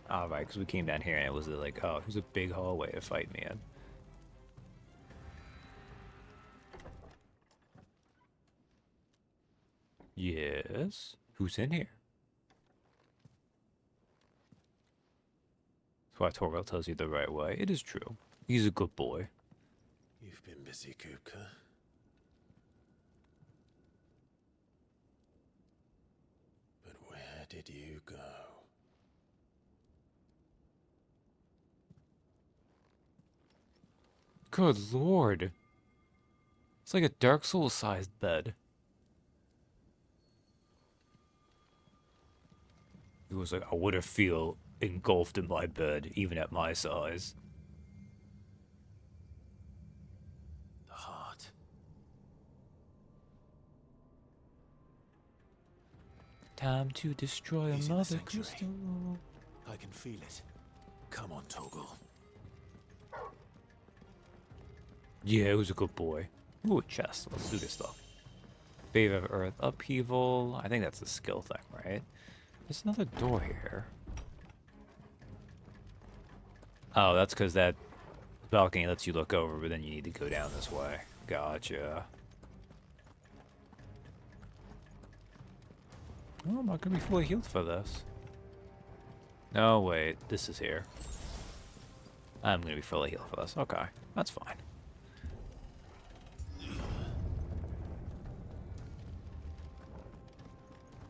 Alright, because we came down here and it was like, oh, here's a big hallway to fight me in. Yes? Who's in here? That's why Torgal tells you the right way. It is true. He's a good boy. You've been busy, Kupka. But where did you go? Good lord. It's like a Dark Souls-sized bed. He was like, I would have feel engulfed in my bed, even at my size. The heart. Time to destroy He's a in the mother sanctuary. crystal. I can feel it. Come on, Toggle. Yeah, it was a good boy. Ooh, a chest. Let's do this stuff. Favor of Earth upheaval. I think that's a skill thing, right? There's another door here. Oh, that's because that balcony lets you look over, but then you need to go down this way. Gotcha. Oh, I'm not gonna be fully healed for this. No, wait. This is here. I'm gonna be fully healed for this. Okay, that's fine.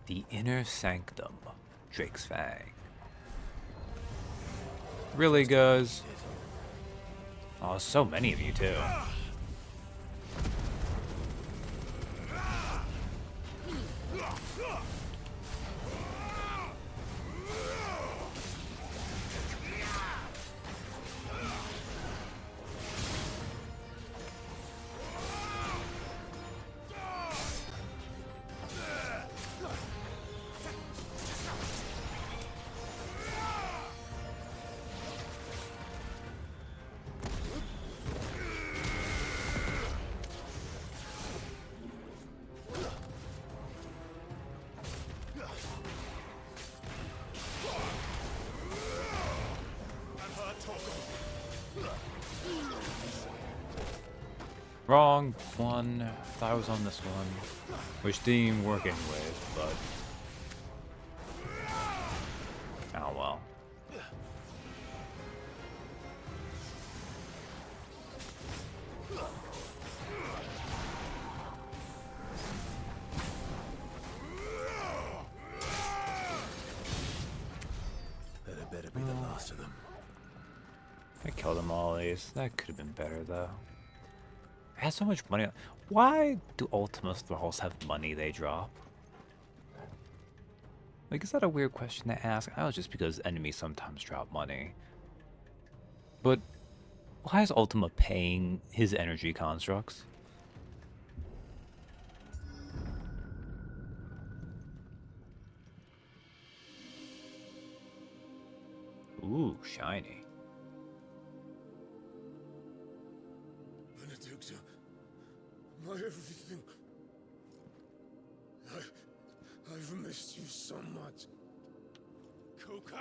The Inner Sanctum. Drake's Fang. Really, guys? Oh, so many of you, too. Wrong one. Thought I was on this one. Which didn't even work anyways, but... oh well. That had better be the last of them. I killed them all these. That could have been better though. I had so much money. Why do Ultima Thralls have money they drop? Like, is that a weird question to ask? I was just because enemies sometimes drop money. But why is Ultima paying his energy constructs? Ooh, shiny. Benedicta, my everything. I've missed you so much. Kuka!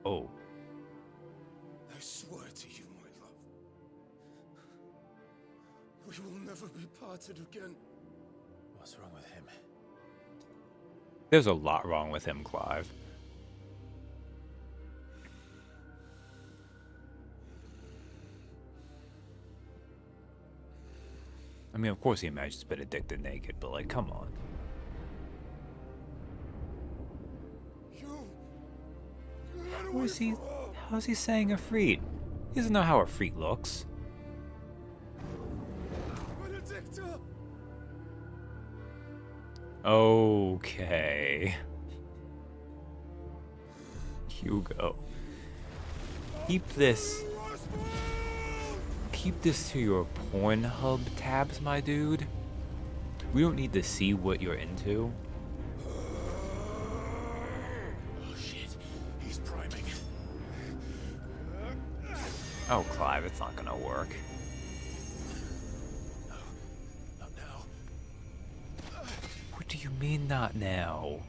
Oh. I swear to you, my love. We will never be parted again. What's wrong with him? There's a lot wrong with him, Clive. I mean, of course he imagines Benedicta naked, but like, come on. How is he saying a freak? He doesn't know how a freak looks. Benedicta! Okay. Hugo. Keep this to your Pornhub tabs, my dude. We don't need to see what you're into. Oh shit, he's priming. Oh, Clive, it's not gonna work. No, not now. What do you mean, not now?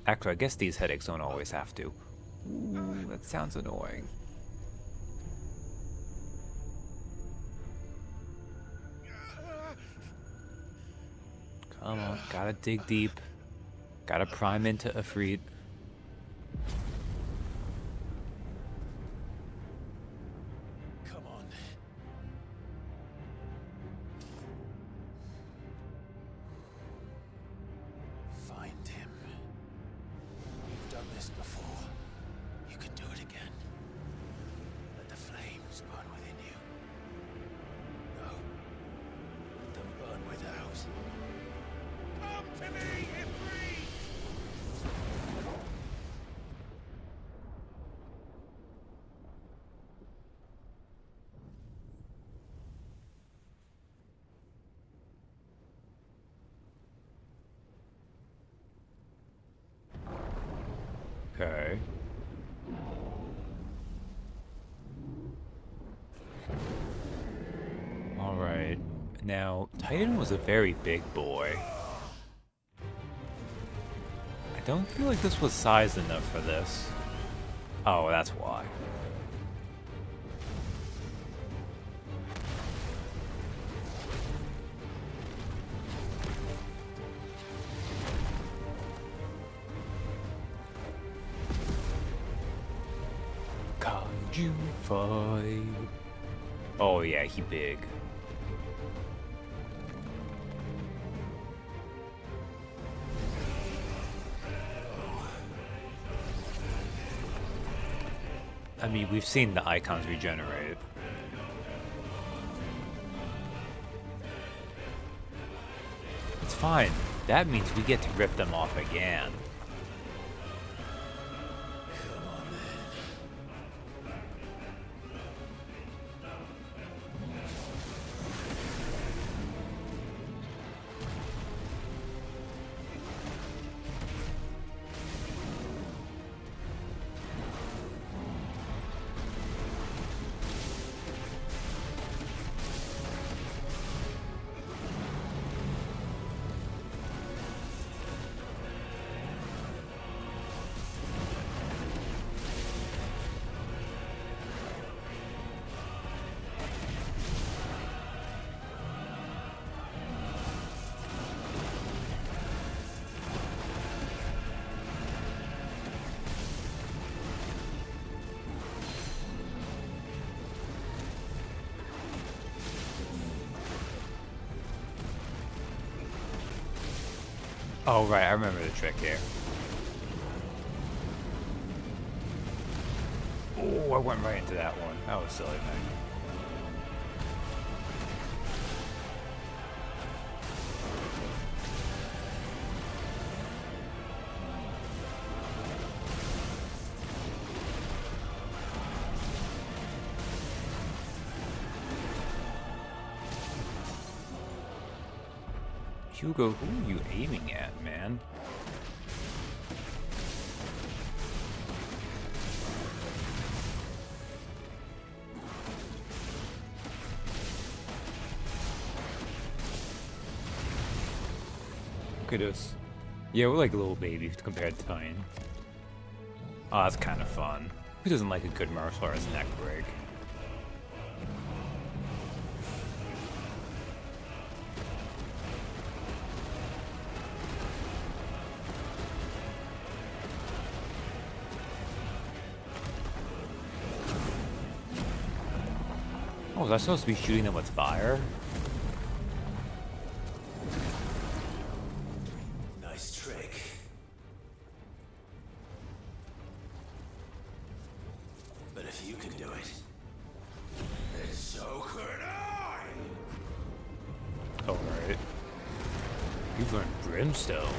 Actually, I guess these headaches don't always have to. Ooh, that sounds annoying. Come on, gotta dig deep. Gotta prime into Ifrit. Come on. Find him. You've done this before. You can do it again. Let the flames burn within you. No. Let them burn without. Come to me, Ifrit! Now, Titan was a very big boy. I don't feel like this was sized enough for this. Oh, that's why. Kaiju fight. Oh yeah, he big. I mean, we've seen the icons regenerate. It's fine. That means we get to rip them off again. Oh, right, I remember the trick here. Oh, I went right into that one. That was silly, man. Hugo, who are you aiming at, man? Look at us. Yeah, we're like little babies compared to Titan. Oh, that's kind of fun. Who doesn't like a good martial arts neck break? Oh, was I supposed to be shooting them with fire? Nice trick. But if you can do it, then so could I! Alright. You've learned Brimstone.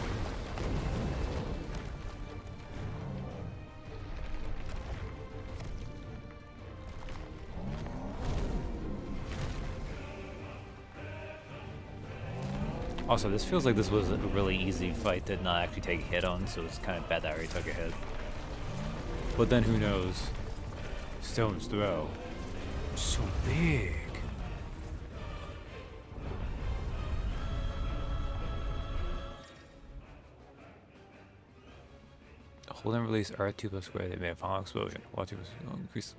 Also, this feels like this was a really easy fight to not actually take a hit on, so it's kind of bad that I already took a hit. But then who knows? Stone's Throw. So big. Hold and release R2 plus square, they may have final explosion. While 2 plus increase.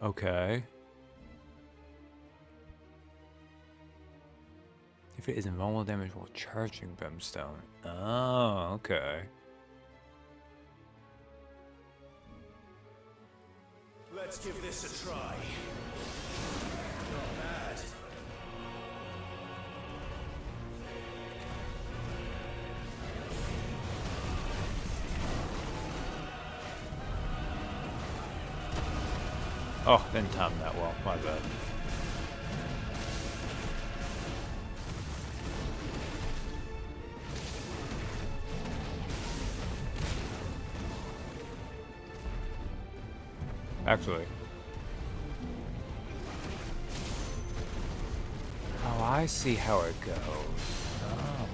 Okay. If it is invulnerable damage while charging Brimstone. Oh, okay. Let's give this a try. Not bad. Oh, didn't time that well. My bad. Actually. Oh, I see how it goes. Oh.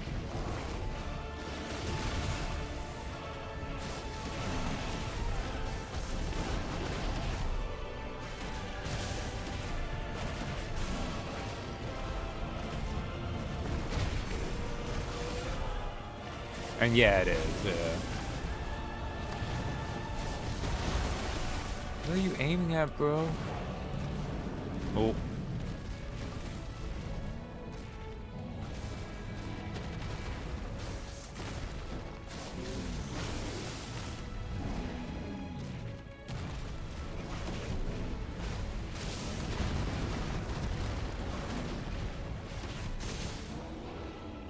And yeah, it is, yeah. What are you aiming at, bro? Oh.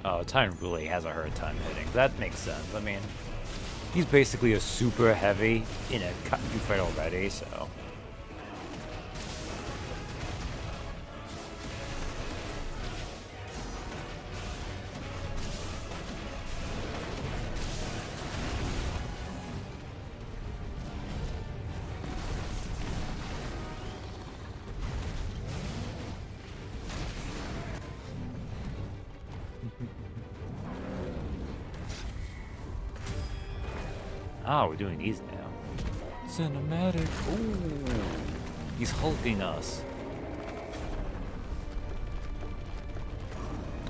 Oh, Titan really has a hard time hitting. That makes sense. I mean, he's basically a super heavy in a Kaiju fight already, so. Ah, we're doing these now. Cinematic. Ooh. He's hulking us.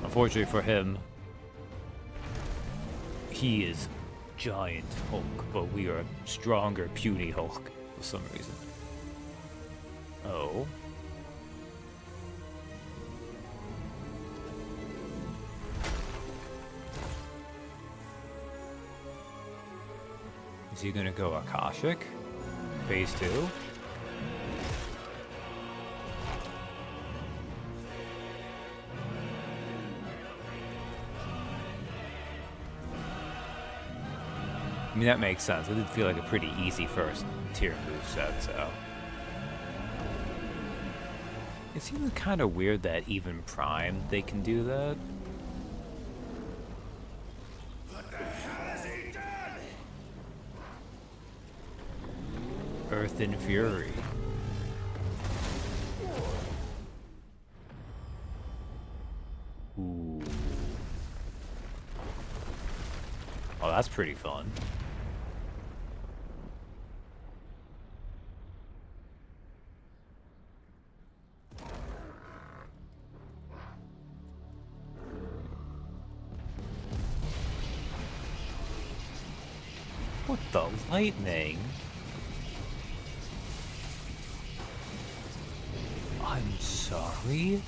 Unfortunately for him, he is giant Hulk, but we are stronger, puny Hulk for some reason. Oh. Is he gonna go Akashic? Phase 2? I mean, that makes sense. It did feel like a pretty easy first tier moveset, so. It seems kind of weird that even Prime, they can do that. What the hell has he done? Earth and Fury. Ooh. Oh, that's pretty fun. What the lightning? I'm sorry?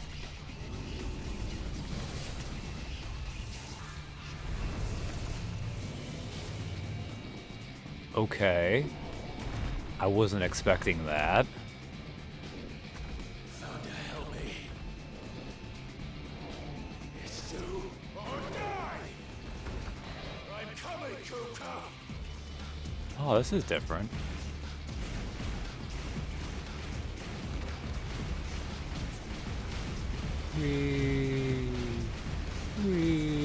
Okay. I wasn't expecting that. Thunder, help me. It's do or die. I'm coming, Kuka. Oh, this is different. Whee. Whee.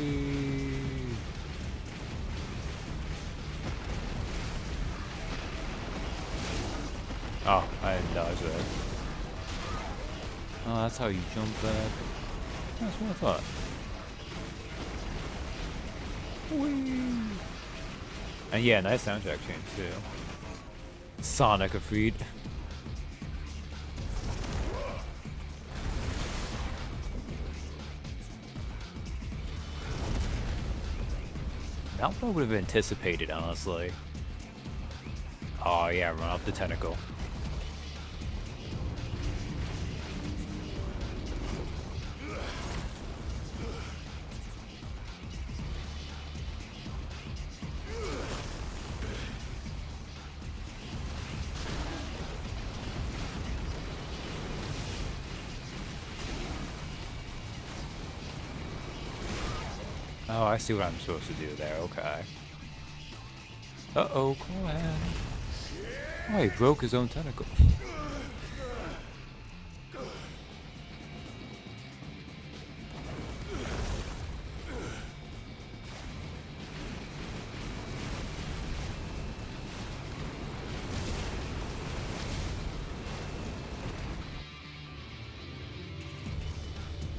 Oh, I didn't dodge that. Oh, that's how you jump back. That's what I thought. Whee. And yeah, nice soundtrack change too. Sonic a feat. Not what I would have anticipated, honestly. Oh yeah, run up the tentacle. Oh, I see what I'm supposed to do there, okay. Uh-oh, Cohen. Oh, he broke his own tentacle.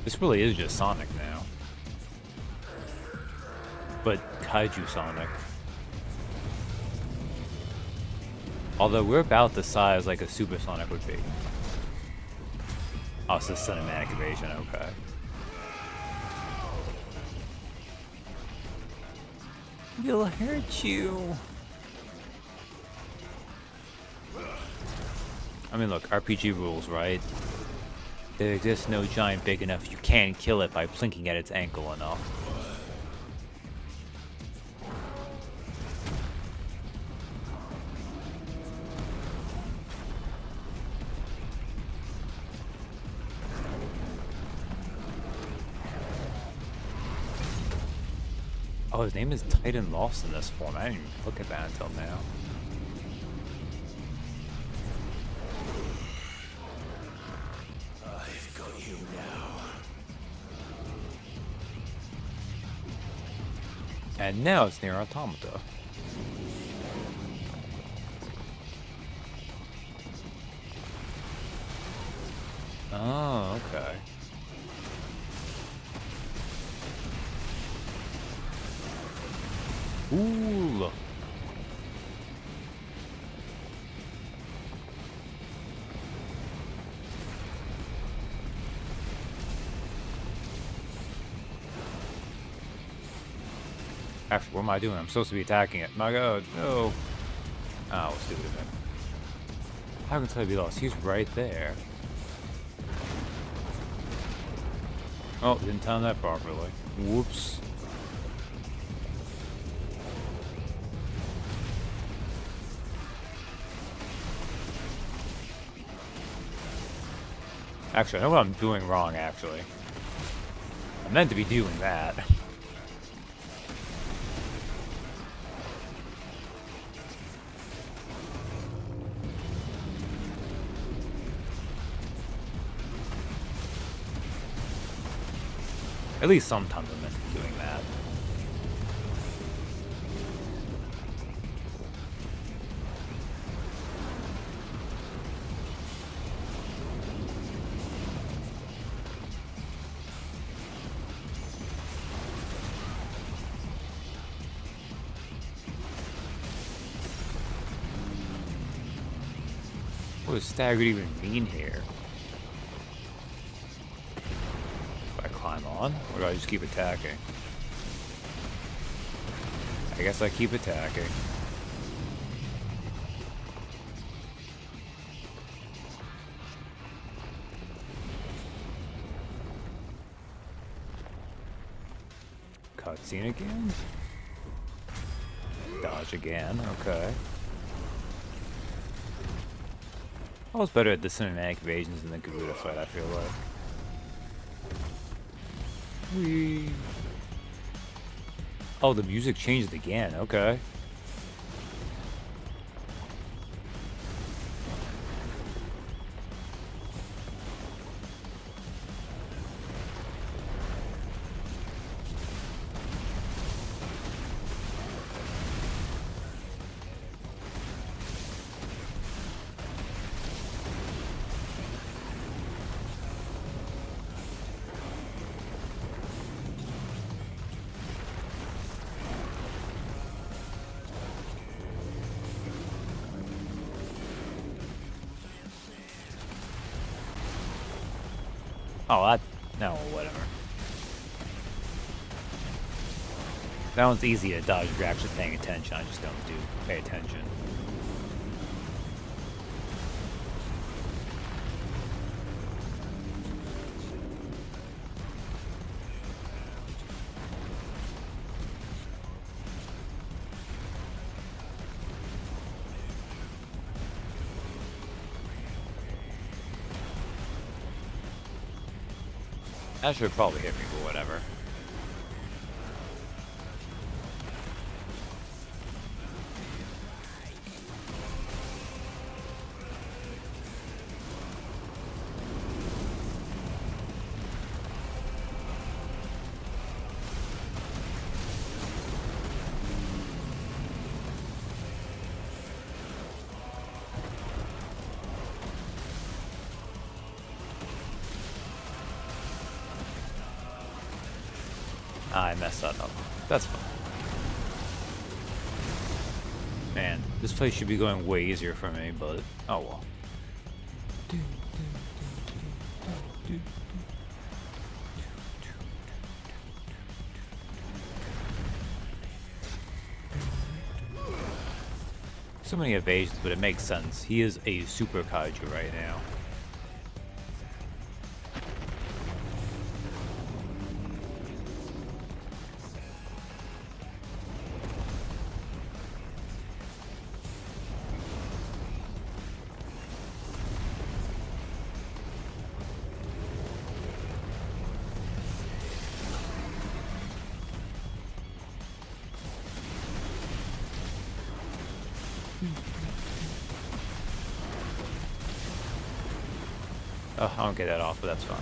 This really is just Sonic now. But Kaiju Sonic. Although we're about the size like a Super Sonic would be. Oh, it's a cinematic evasion, okay. We'll hurt you. I mean, look, RPG rules, right? There exists no giant big enough you can't kill it by plinking at its ankle enough. Oh, his name is Titan Lost in this form. I didn't even look at that until now. I've got you now. And now it's near Automata. Oh, okay. Ooh. Actually, what am I doing? I'm supposed to be attacking it. My god, no. Oh, stupid of him. How can I be lost? He's right there. Oh, didn't time that properly. Whoops. Actually, I know what I'm doing wrong, actually. I meant to be doing that. At least sometimes I'm meant to be doing that. What does staggered even mean here? Do I climb on? Or do I just keep attacking? I guess I keep attacking. Cutscene again? Dodge again, okay. I was better at the cinematic evasions than the Garuda fight, I feel like. Whee. Oh, the music changed again, okay. Oh, that... no, whatever. That one's easy to dodge if you're actually paying attention. I just don't pay attention. That should probably hit me, but whatever. I messed that up. That's fine. Man, this place should be going way easier for me, but oh well. So many evasions, but it makes sense. He is a super kaiju right now. Oh, I don't get that off, but that's fine.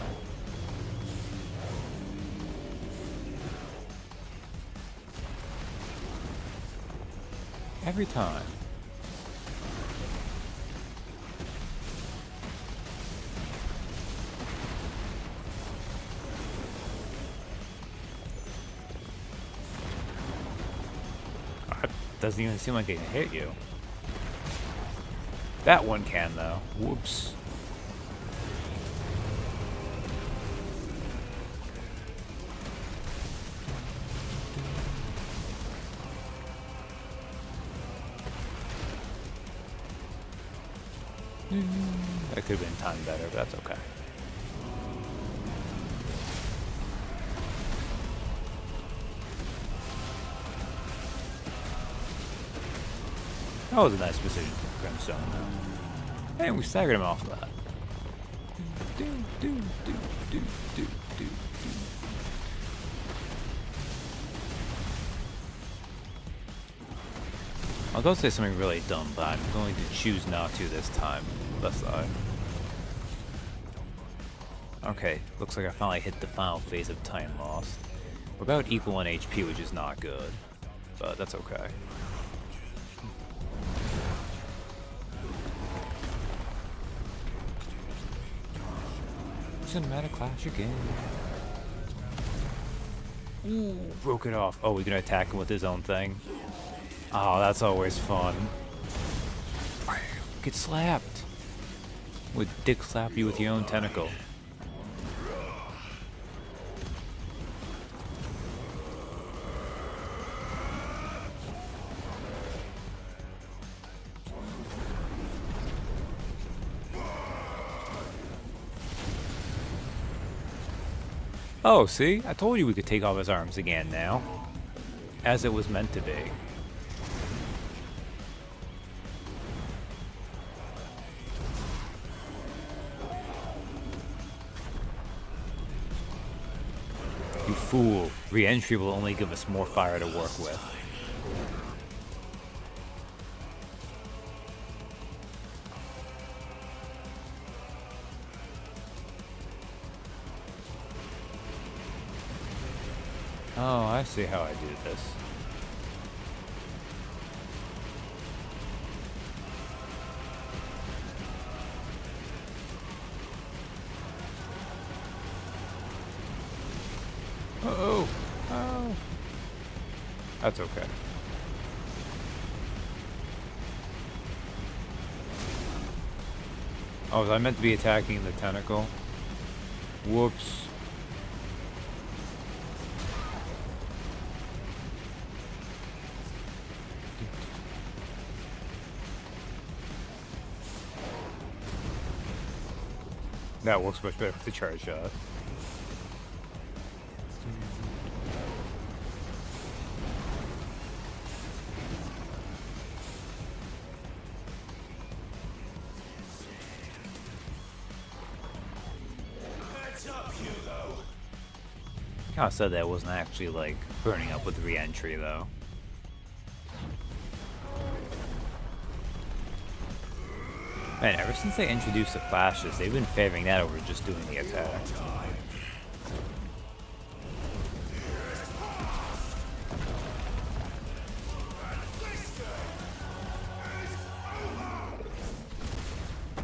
Every time. It doesn't even seem like it can hit you. That one can, though. Whoops. That could have been timed better, but that's okay. That was a nice decision from Crimson, though. And we staggered him off that. I'll go say something really dumb, but I'm going to choose not to this time. Left side. Okay, looks like I finally hit the final phase of Time Lost. We're about equal on HP, which is not good, but that's okay. Cinematic Clash again. Ooh, broke it off. Oh, we're gonna attack him with his own thing. Oh, that's always fun. Get slapped. Would dick slap you with your own tentacle. Oh, see? I told you we could take off his arms again now. As it was meant to be. You fool. Re-entry will only give us more fire to work with. Oh, I see how I do this. Uh-oh. Oh. That's okay. Oh, was I meant to be attacking the tentacle? Whoops. That works much better with the charge shot. Kind of said that wasn't actually like burning up with re-entry though. Man, ever since they introduced the flashes, they've been favoring that over just doing the attack.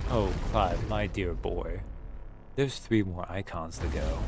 Oh, Clive, my dear boy. There's 3 more icons to go.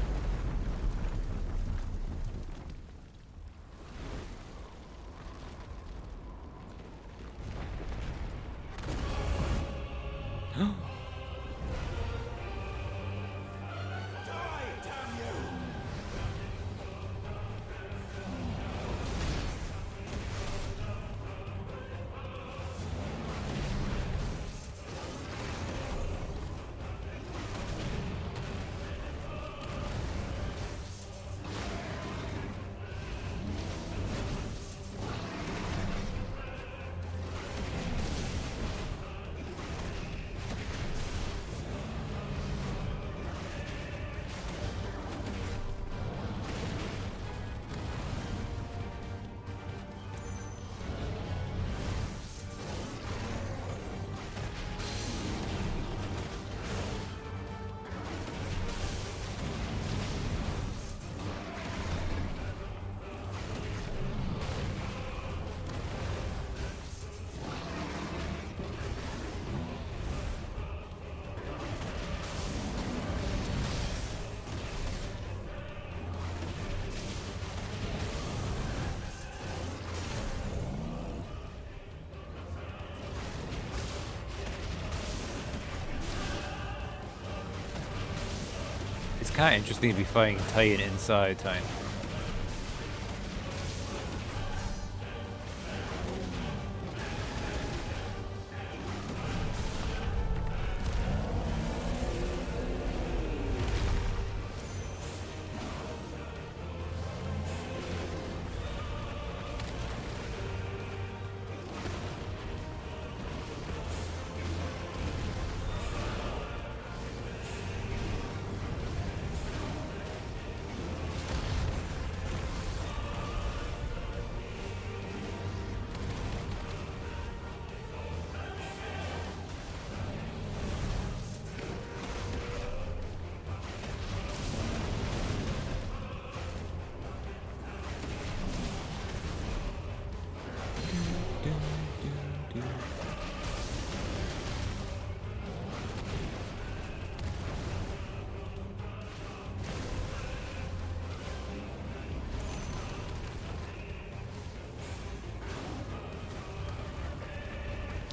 kind of interesting to be fighting Titan inside Titan.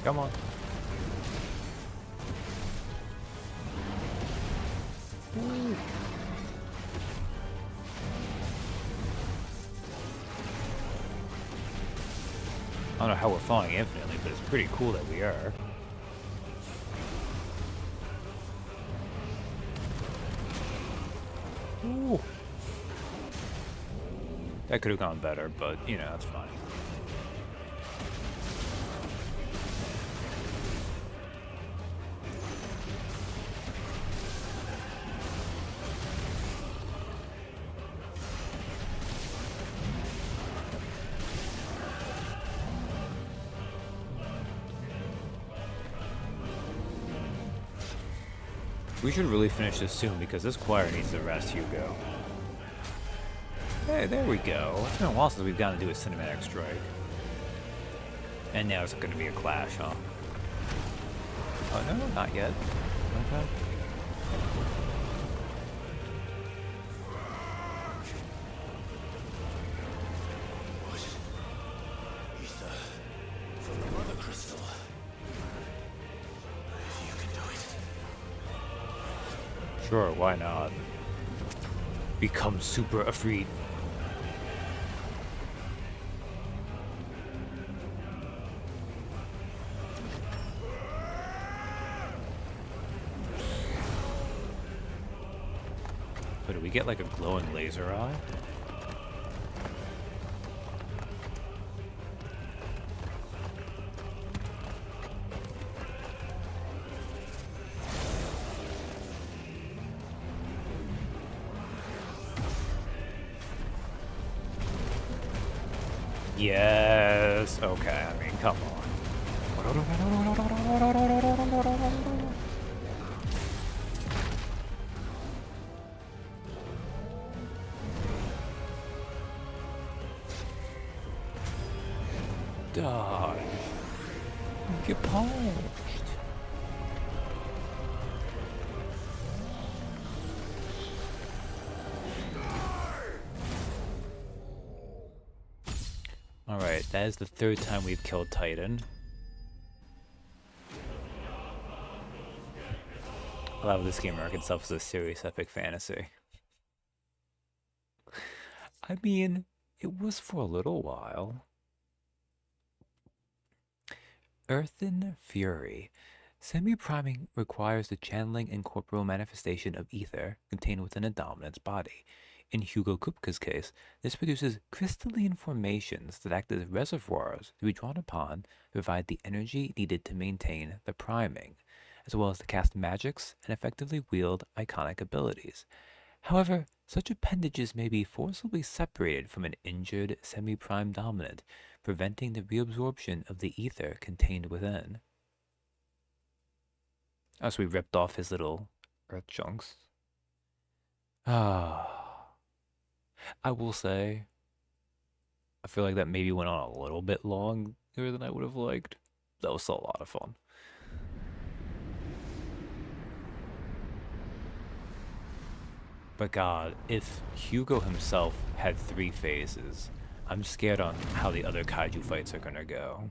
Come on. Ooh. I don't know how we're falling infinitely, but it's pretty cool that we are. Ooh. That could have gone better, but, you know, that's fine. We should really finish this soon because this choir needs to rest, Hugo. Hey, there we go. It's been a while since we've gotten to do a cinematic strike. And now it's going to be a clash, huh? Oh no, not yet. Okay. Ether from the Mother Crystal. If you can do it. Sure, why not? Become super afraid. So do we get like a glowing laser eye? Yes. Okay, I mean, come on. Dodge. Get punched. Alright, that is the third time we've killed Titan. I love this game mark itself as a serious epic fantasy. I mean, it was for a little while. Earthen Fury. Semi-priming requires the channeling and corporeal manifestation of ether contained within a dominant's body. In Hugo Kupka's case, this produces crystalline formations that act as reservoirs to be drawn upon to provide the energy needed to maintain the priming, as well as to cast magics and effectively wield iconic abilities. However, such appendages may be forcibly separated from an injured semi-prime dominant, preventing the reabsorption of the ether contained within. As we ripped off his little earth chunks. I will say, I feel like that maybe went on a little bit longer than I would have liked. That was still a lot of fun. But God, if Hugo himself had 3 phases, I'm scared on how the other kaiju fights are gonna go.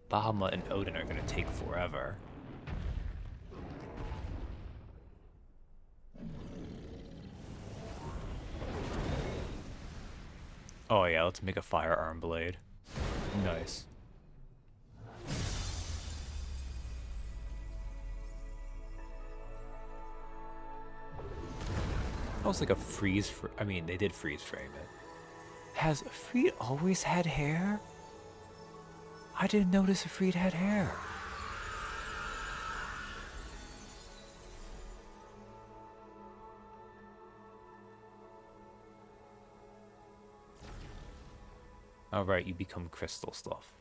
Bahamut and Odin are gonna take forever. Oh yeah, let's make a firearm blade. Nice. Almost like a freeze. I mean, they did freeze frame it. Has Afreed always had hair? I didn't notice Afreed had hair. All right, you become crystal stuff.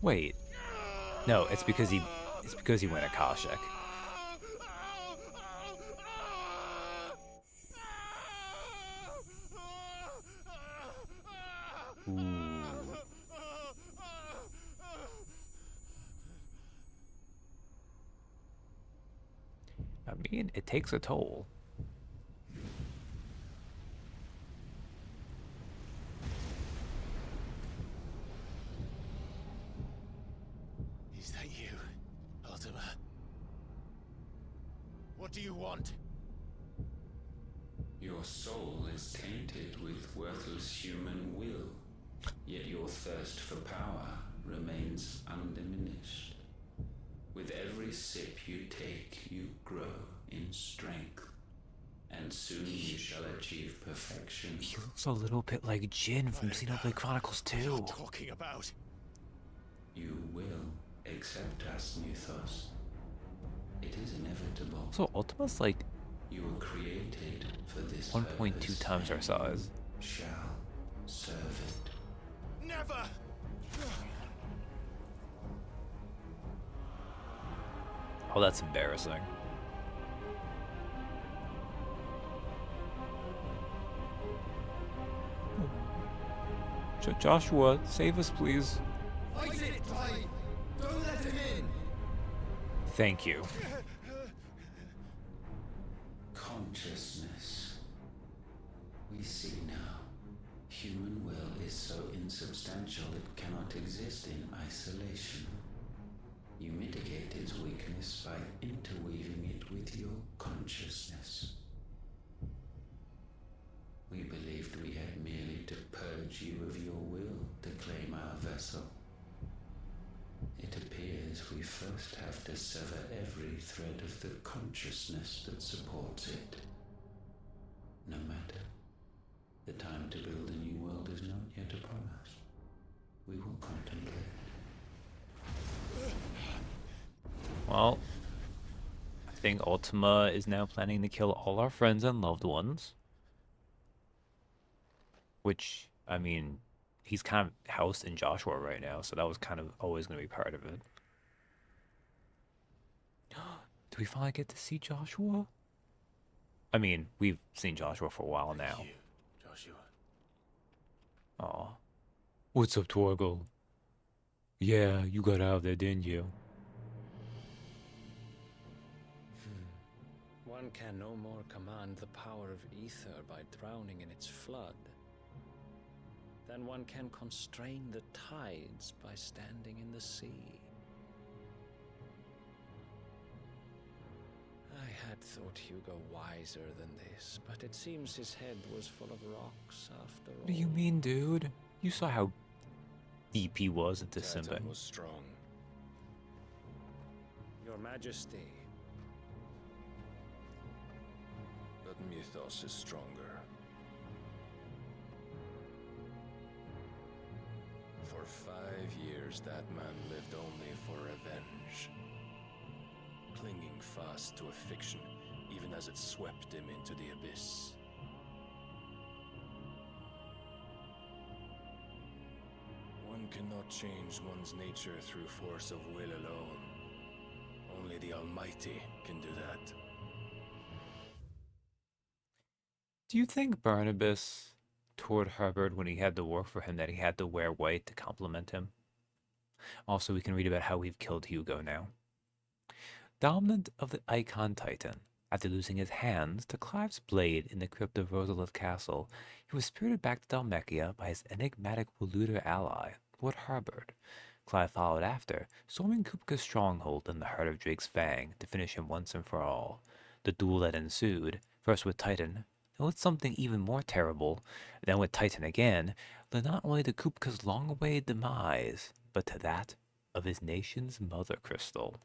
Wait, no, it's because he went Akashic. Ooh. I mean, it takes a toll. Is that you, Ultima? What do you want? Your soul is tainted with worthless human will, yet your thirst for power remains undiminished. With every sip you take, you grow in strength, and soon you shall achieve perfection. He looks a little bit like Jin from Xenoblade Chronicles 2. What are you talking about? You will accept us, Mythos. It is inevitable. So Ultima's like you were created for this 1.2 times our size. Shall serve it. Never! Oh, that's embarrassing. Joshua, save us, please. Fight it, Clive! Don't let him in! Thank you. Consciousness. We see now. Human will is so insubstantial it cannot exist in isolation. You mitigate its weakness by interweaving it with your consciousness. We believed we had merely to purge you of your will to claim our vessel. It appears we first have to sever every thread of the consciousness that supports it. No matter. The time to build a new world is not yet upon us. We will contemplate. Well, I think Ultima is now planning to kill all our friends and loved ones. Which, I mean, he's kind of housed in Joshua right now, so that was kind of always going to be part of it. Do we finally get to see Joshua? I mean, we've seen Joshua for a while now. You, Joshua. Aw. What's up, Torgal? Yeah, you got out of there, didn't you? One can no more command the power of ether by drowning in its flood than one can constrain the tides by standing in the sea. I had thought Hugo wiser than this, but it seems his head was full of rocks after all. What do you mean, dude? You saw how deep he was into Titan simping. was strong. Your Majesty. But Mythos is stronger. For 5 years, that man lived only for revenge. Clinging fast to a fiction, even as it swept him into the abyss. One cannot change one's nature through force of will alone. Only the Almighty can do that. Do you think Barnabas told Herbert when he had to work for him that he had to wear white to compliment him? Also, we can read about how we've killed Hugo now. Dominant of the Icon Titan, after losing his hands to Clive's blade in the crypt of Rosalith Castle, he was spirited back to Dhalmekia by his enigmatic Waluder ally, Lord Herbert. Clive followed after, storming Kupka's stronghold in the heart of Drake's Fang to finish him once and for all. The duel that ensued, first with Titan, And with something even more terrible than with Titan again, led not only to Kupka's long-awaited demise, but to that of his nation's mother crystal.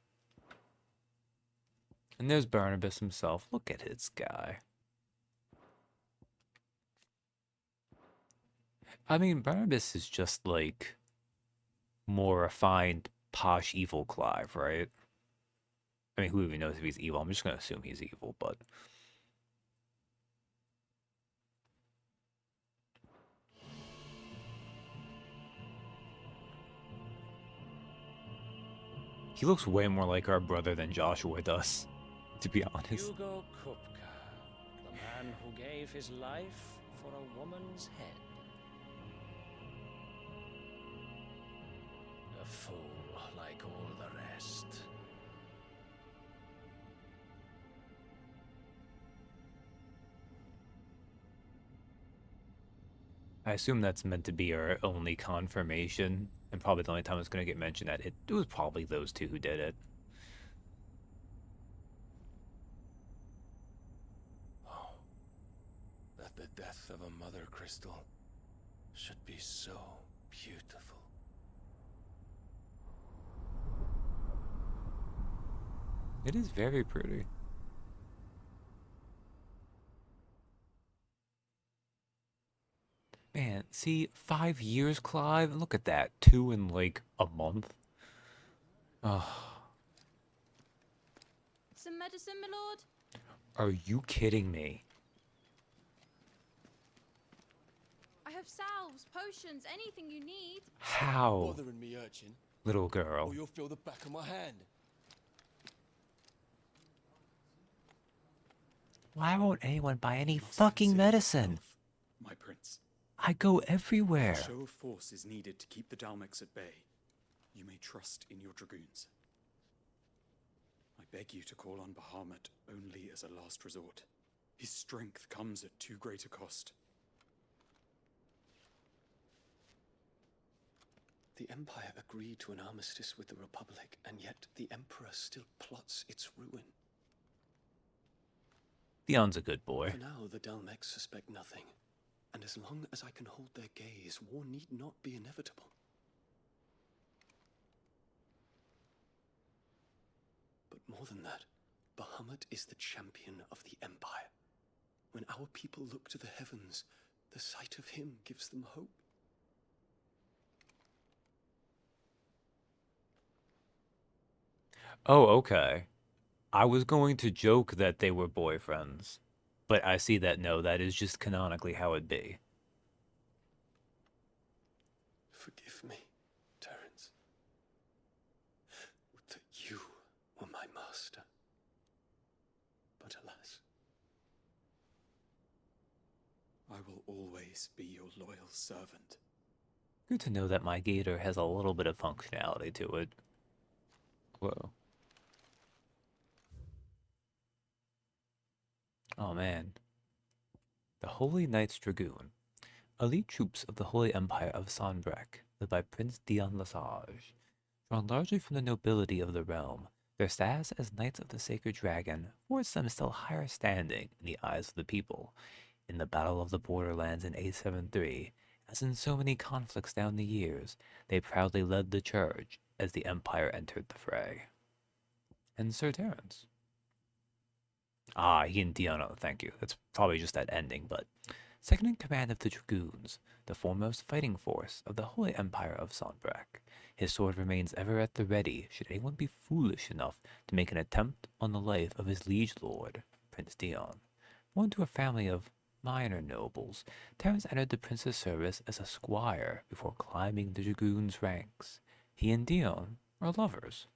And there's Barnabas himself. Look at his guy. I mean, Barnabas is just like more refined, posh, evil Clive, right? I mean, who even knows if he's evil? I'm just going to assume he's evil, but... He looks way more like our brother than Joshua does, to be honest. Hugo Kupka, the man who gave his life for a woman's head. A fool like all the rest. I assume that's meant to be our only confirmation, and probably the only time it's going to get mentioned that it was probably those two who did it. Oh, that the death of a mother crystal should be so beautiful. It is very pretty. Man, see, 5 years, Clive? Look at that. 2 in, like, a month. Oh. Some medicine, my lord? Are you kidding me? I have salves, potions, anything you need. How? Bothering me, urchin. Little girl. Or you'll feel the back of my hand. Why won't anyone buy any fucking medicine? My prince. I go everywhere. If a show of force is needed to keep the Dalmex at bay, you may trust in your dragoons. I beg you to call on Bahamut only as a last resort. His strength comes at too great a cost. The Empire agreed to an armistice with the Republic, and yet the Emperor still plots its ruin. Theon's a good boy. For now, the Dalmex suspect nothing. And as long as I can hold their gaze, war need not be inevitable. But more than that, Bahamut is the champion of the Empire. When our people look to the heavens, the sight of him gives them hope. Oh, okay. I was going to joke that they were boyfriends. But I see that no, that is just canonically how it'd be. Forgive me, Terence. Would that you were my master. But alas. I will always be your loyal servant. Good to know that my gator has a little bit of functionality to it. Whoa. Oh man. The Holy Knights Dragoon. Elite troops of the Holy Empire of Sanbreque, led by Prince Dion Lesage. Drawn largely from the nobility of the realm, their status as Knights of the Sacred Dragon affords them still higher standing in the eyes of the people. In the Battle of the Borderlands in 873, as in so many conflicts down the years, they proudly led the charge as the Empire entered the fray. And Sir Terence. Ah, he and Dion, thank you. That's probably just that ending, but... Second in command of the Dragoons, the foremost fighting force of the Holy Empire of Sanbreque. His sword remains ever at the ready should anyone be foolish enough to make an attempt on the life of his liege lord, Prince Dion. Born to a family of minor nobles, Terence entered the prince's service as a squire before climbing the Dragoons' ranks. He and Dion are lovers.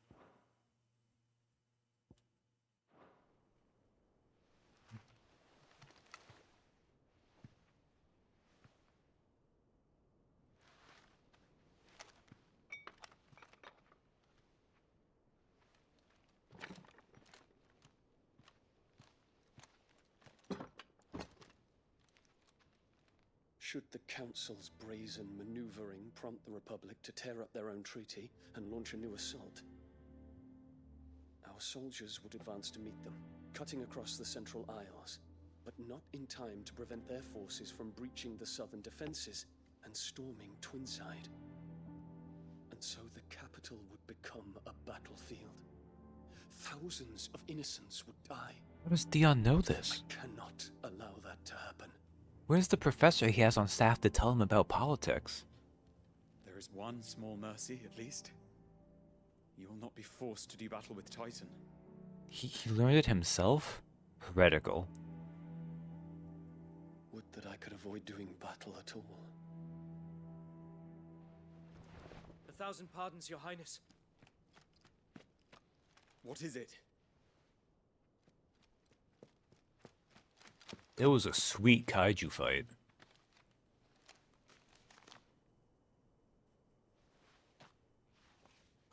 Should the Council's brazen maneuvering prompt the Republic to tear up their own treaty and launch a new assault, our soldiers would advance to meet them, cutting across the Central Isles. but not in time to prevent their forces from breaching the southern defenses and storming Twinside. And so the capital would become a battlefield. Thousands of innocents would die. How does Dion know this? I cannot allow that to happen. Where's the professor he has on staff to tell him about politics? There is one small mercy, at least. You will not be forced to do battle with Titan. He learned it himself? Heretical. Would that I could avoid doing battle at all. 1,000 pardons, Your Highness. What is it? It was a sweet kaiju fight.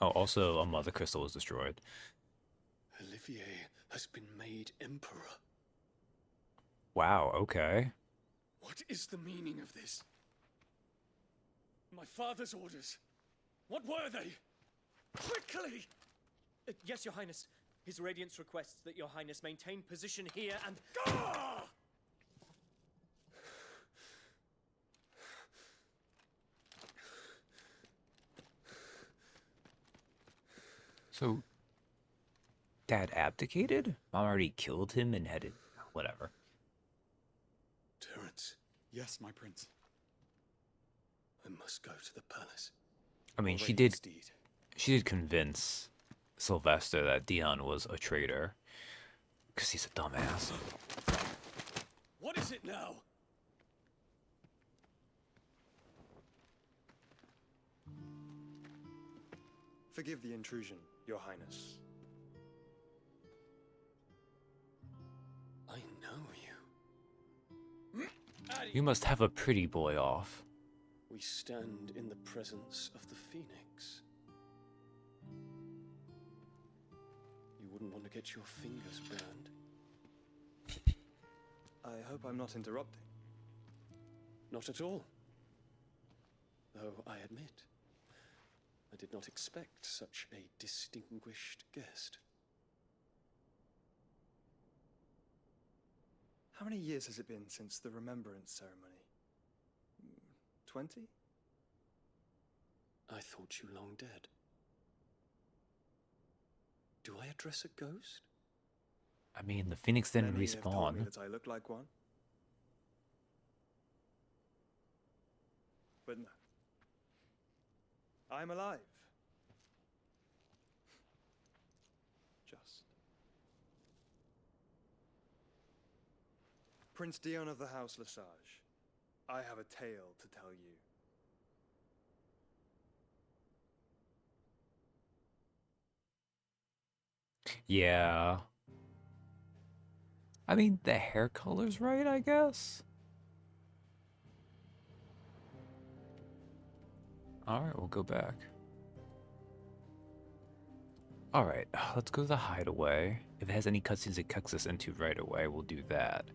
Oh, also, a mother crystal was destroyed. Olivier has been made emperor. Wow, okay. What is the meaning of this? My father's orders. What were they? Quickly! Yes, Your Highness. His Radiance requests that Your Highness maintain position here and... Gah! So, Dad abdicated? Mom already killed him and headed... whatever. Terence. Yes, my prince. I must go to the palace. I mean, she did convince Sylvester that Dion was a traitor. Because he's a dumbass. What is it now? Forgive the intrusion, Your Highness. I know you. You must have a pretty boy off. We stand in the presence of the Phoenix. You wouldn't want to get your fingers burned. I hope I'm not interrupting. Not at all. Though I admit, I did not expect such a distinguished guest. How many years has it been since the Remembrance ceremony? 20? I thought you long dead. Do I address a ghost? I mean, the Phoenix didn't Many have told me respawn. that I look like one. But no. I'm alive. Just. Prince Dion of the House Lesage, I have a tale to tell you. Yeah. I mean, the hair color's right, I guess. Alright, we'll go back. Alright, let's go to the hideaway. If it has any cutscenes it kicks us into right away, we'll do that.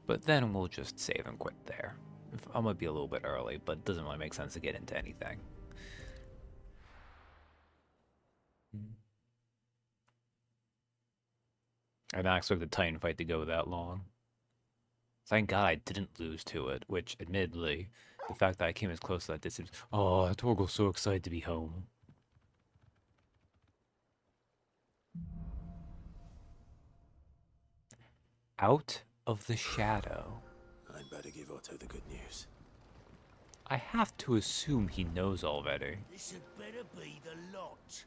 But then we'll just save and quit there. I'm gonna be a little bit early, but it doesn't really make sense to get into anything. I did not expect the Titan fight to go that long. Thank God I didn't lose to it, which, admittedly, the fact that I came as close to that distance... Oh, Torgal's so excited to be home. Out of the shadow. I'd better give Otto the good news. I have to assume he knows already. This had better be the lot.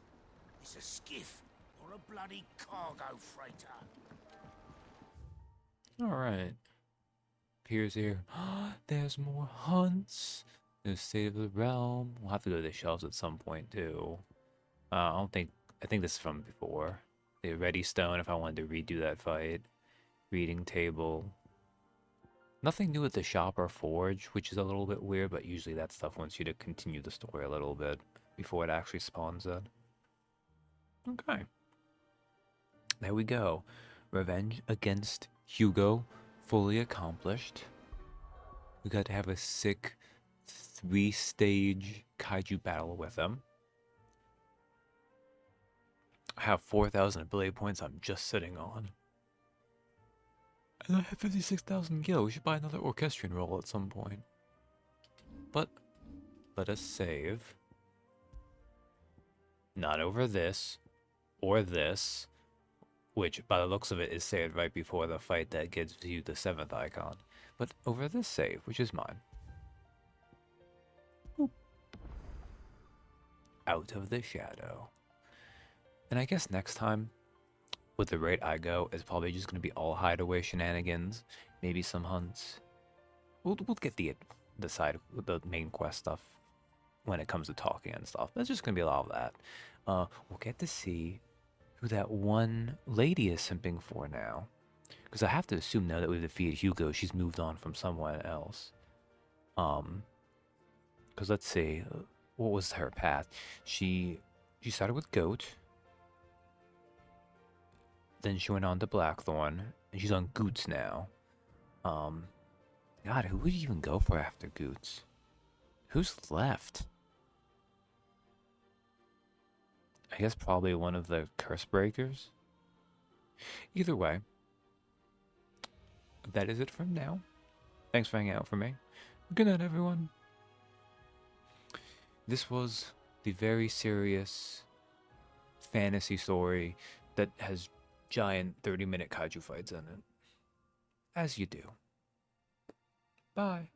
It's a skiff or a bloody cargo freighter. Alright. Appears here. There's more hunts. There's State of the Realm. We'll have to go to the shelves at some point, too. I think this is from before. The Ready Stone, if I wanted to redo that fight. Reading table. Nothing new at the shop or forge, which is a little bit weird, but usually that stuff wants you to continue the story a little bit before it actually spawns it. Okay. There we go. Revenge against Hugo, fully accomplished. We got to have a sick 3-stage kaiju battle with him. I have 4,000 ability points I'm just sitting on. And I have 56,000 gil. We should buy another orchestrion roll at some point. But let us save. Not over this or this, which by the looks of it is saved right before the fight that gives you the 7th icon. But over this save, which is mine. Boop. Out of the shadow. And I guess next time, with the rate I go, it's probably just going to be all hideaway shenanigans. Maybe some hunts. We'll get the main quest stuff when it comes to talking and stuff. There's just going to be a lot of that. We'll get to see who that one lady is simping for now. Because I have to assume now that we've defeated Hugo, she's moved on from someone else. Because let's see, what was her path? She started with Goat. Then she went on to Blackthorn, and she's on Goots now. God, who would you even go for after Goots? Who's left? I guess probably one of the Curse Breakers. Either way, that is it from now. Thanks for hanging out for me. Good night, everyone. This was the very serious fantasy story that has giant 30-minute kaiju fights in it. As you do. Bye.